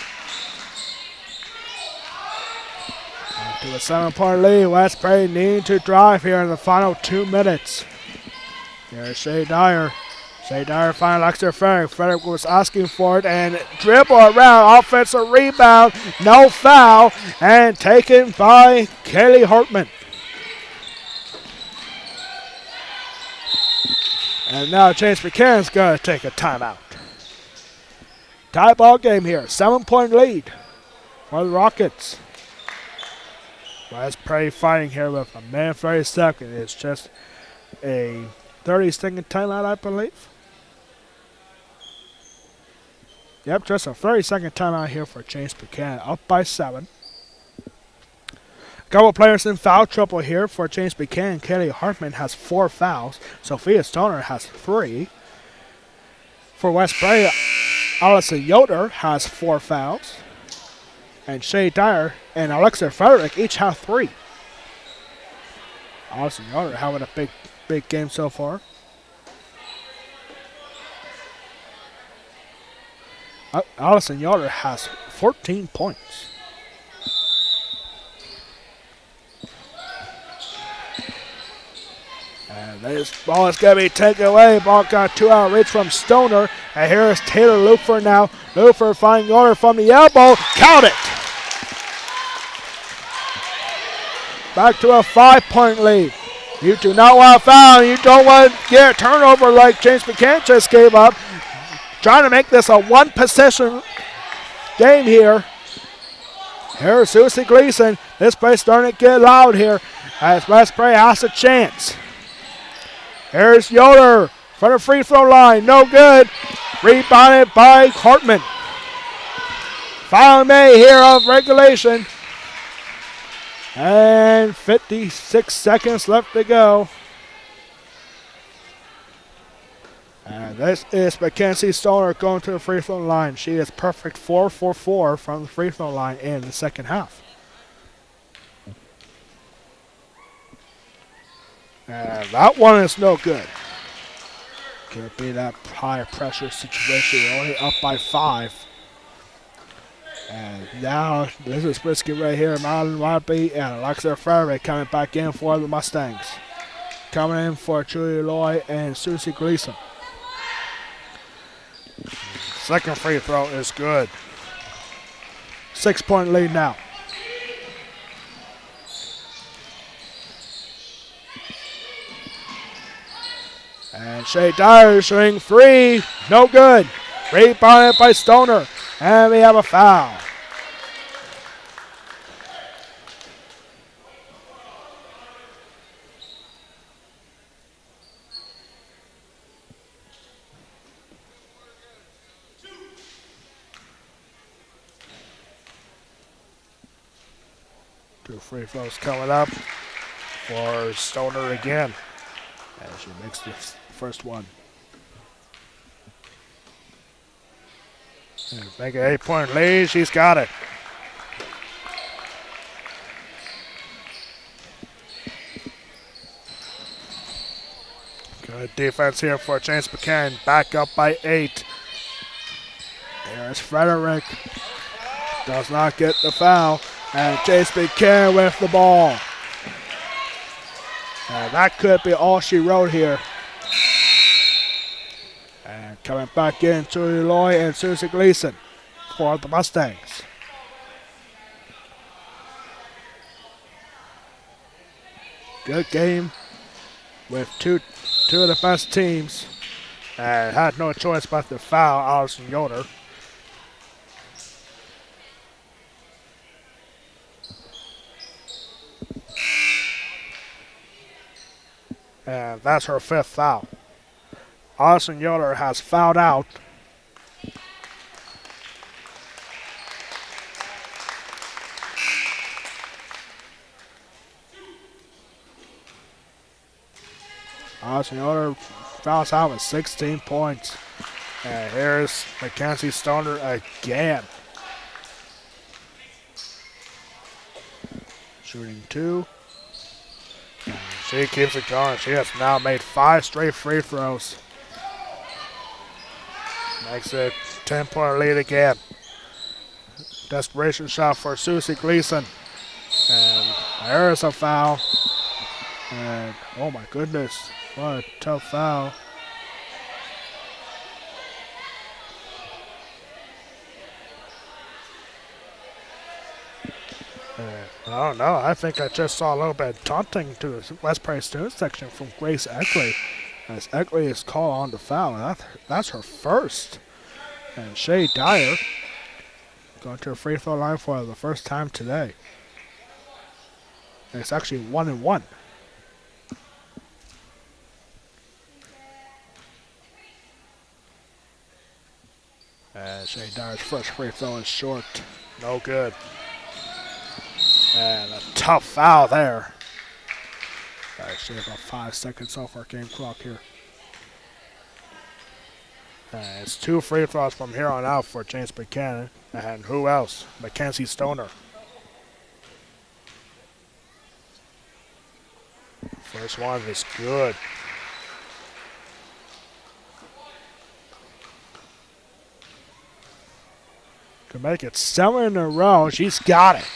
To a 7-point lead, Westbury needing to drive here in the final 2 minutes. Here's Shea Dyer. Shea Dyer finally likes her Frederick. Frederick was asking for it and dribble around. Offensive rebound, no foul, and taken by Kaylee Hartman. And now James Buchanan's going to take a timeout. Tie ball game here. 7-point lead for the Rockets. Westbury fighting here with a minute 32. It's just a 30-second timeout, I believe. Yep, just a 30-second timeout here for James Buchanan. Up by 7. A couple players in foul trouble here for James Buchanan. Kelly Hartman has 4 fouls. Sophia Stoner has 3. For Westbury, Allison Yoder has 4 fouls. And Shea Dyer and Alexa Frederick each have 3. Allison Yoder having a big game so far. Allison Yoder has 14 points. And this ball is going to be taken away. Ball got 2 out of reach from Stoner. And here is Taylor Lufer now. Lufer finding Yoder from the elbow. Count it. Back to a 5-point lead. You do not want to foul. You don't want to get a turnover like James Buchanan just gave up. Trying to make this a 1-possession game here. Here's Susie Gleason. This place starting to get loud here as Westbury has a chance. Here's Yoder from the free throw line. No good. Rebounded by Hartman. Foul made here of regulation. And 56 seconds left to go. And this is Mackenzie Stoner going to the free throw line. She is perfect 4 for 4 from the free throw line in the second half. And that one is no good. Can't be that high pressure situation. We're only up by 5. And now this is risky right here. Madeline Wadby and Alexa Farley coming back in for the Mustangs. Coming in for Julie Loy and Susie Gleason. Second free throw is good. 6-point lead now. And Shea Dyer shooting 3. No good. Rebounded by Stoner. And we have a foul. Two free throws coming up for Stoner again. And she makes the first one. And make an 8-point lead. She's got it. Good defense here for James Buchanan. Back up by 8. There's Frederick. Does not get the foul. And James Buchanan with the ball. And that could be all she wrote here. And coming back in, Julie Loy and Susie Gleason for the Mustangs. Good game with two of the best teams. And had no choice but to foul Allison Yoder. And that's her 5th foul. Allison Yoder has fouled out. Allison Yoder fouls out with 16 points. And here's Mackenzie Stoner again. Shooting 2. And she keeps it going. She has now made 5 straight free throws. Makes it 10-point lead again. Desperation shot for Susie Gleason. And there's a foul. And oh my goodness, what a tough foul. I don't know. I think I just saw a little bit of taunting to the West Prairie student section from Grace Eckley. As Eckley is called on the foul. That's her first. And Shea Dyer going to a free throw line for the first time today. And it's actually 1-1. And Shea Dyer's first free throw is short. No good. And a tough foul there. Actually about 5 seconds off our game clock here. And it's 2 free throws from here on out for James Buchanan. And who else? Mackenzie Stoner. First one is good. To make it 7 in a row, she's got it.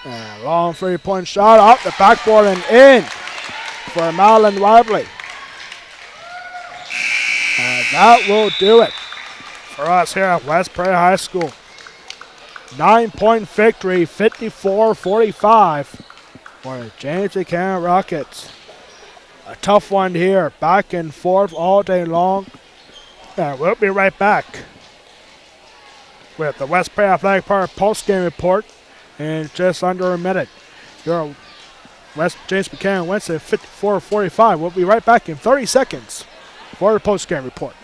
And long 3-point shot off the backboard and in for Madeline Wadley. And that will do it for us here at West Prairie High School. 9-point victory, 54-45 for the James Buchanan Rockets. A tough one here, back and forth all day long. And we'll be right back with the West Prairie Athletic Park post-game report in just under a minute. Your James Buchanan wins at 54-45. We'll be right back in 30 seconds for the post-game report.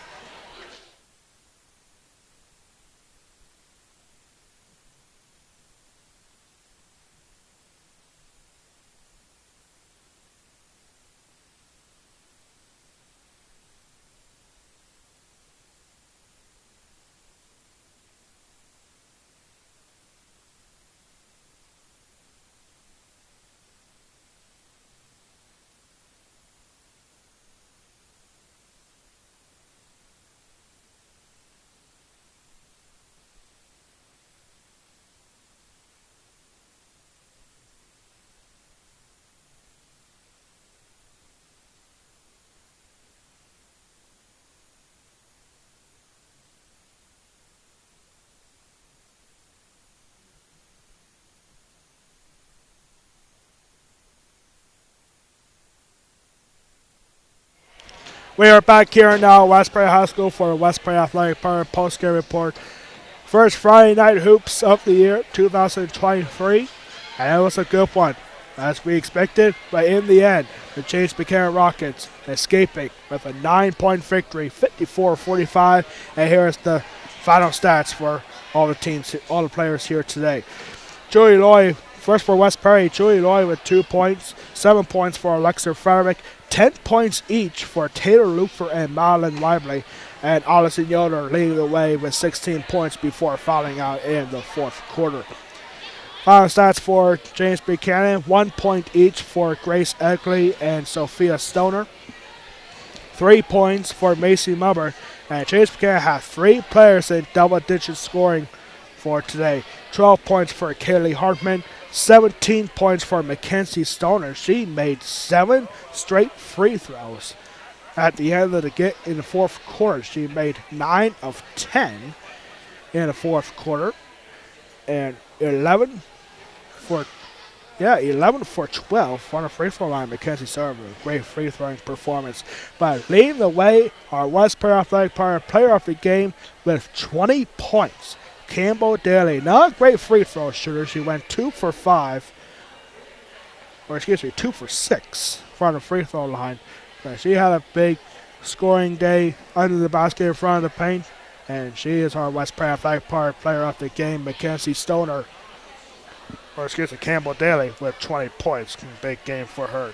We are back here now at West Prairie High School for the West Prairie Athletic Park post-game report. First Friday night hoops of the year, 2023, and it was a good one, as we expected, but in the end, the James Buchanan Rockets escaping with a 9-point victory, 54-45, and here is the final stats for all the teams, all the players here today. Julie Loy, first for West Prairie, Julie Loy with 2 points, 7 points for Alexa Farwick, 10 points each for Taylor Lufer and Madeline Lively, and Allison Yoder leading the way with 16 points before fouling out in the fourth quarter. Final stats for James Buchanan, 1 point each for Grace Egley and Sophia Stoner, 3 points for Macy Mubber, and James Buchanan had 3 players in double-digit scoring for today. 12 points for Kaylee Hartman, 17 points for Mackenzie Stoner. She made 7 straight free throws. At the end of the game in the fourth quarter, she made 9 of 10 in the fourth quarter, and 11 for 12 on the free throw line. Mackenzie Stoner, great free throwing performance. But leading the way, our West Prairie Athletic Park player of the game with 20 points. Campbell Daly, not a great free throw shooter. She went 2 for 6 from the free throw line. But she had a big scoring day under the basket in front of the paint, and she is our West Prairie Athletic Park player of the game. Campbell Daly with 20 points. Big game for her.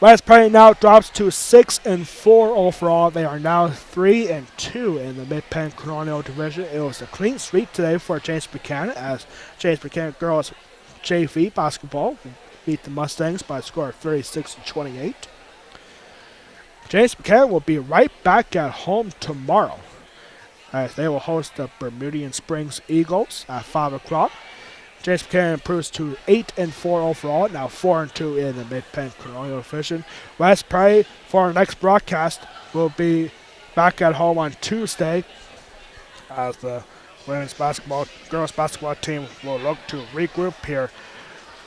West Prairie now drops to 6-4 overall. They are now 3-2 in the Mid-Penn Colonial Division. It was a clean sweep today for James Buchanan, as James Buchanan girls JV basketball beat the Mustangs by a score of 36-28. James Buchanan will be right back at home tomorrow, as they will host the Bermudian Springs Eagles at 5 o'clock. James Buchanan improves to 8-4 overall, now 4-2 in the Mid-Penn Colonial Division. West Prairie, for our next broadcast, will be back at home on Tuesday, as the girls basketball team will look to regroup here.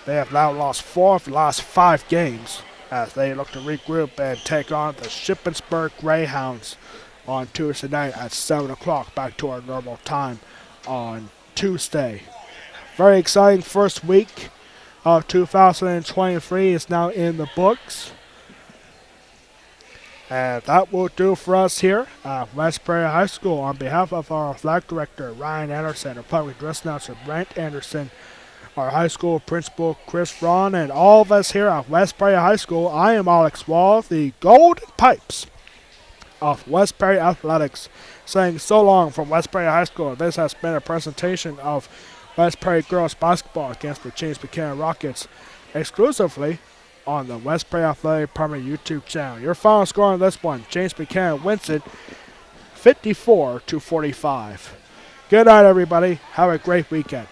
They have now lost 4 of the last 5 games, as they look to regroup and take on the Shippensburg Greyhounds on Tuesday night at 7 o'clock, back to our normal time on Tuesday. Very exciting first week of 2023 is now in the books. And that will do for us here at West Prairie High School. On behalf of our athletic director, Ryan Anderson, our public address announcer, Brent Anderson, our high school principal, Chris Braun, and all of us here at West Prairie High School, I am Alex Wall, the Golden Pipes of West Prairie Athletics, saying so long from West Prairie High School. This has been a presentation of West Prairie girls basketball against the James Buchanan Rockets, exclusively on the West Prairie Athletic Department YouTube channel. Your final score on this one, James Buchanan wins it 54-45. Good night, everybody. Have a great weekend.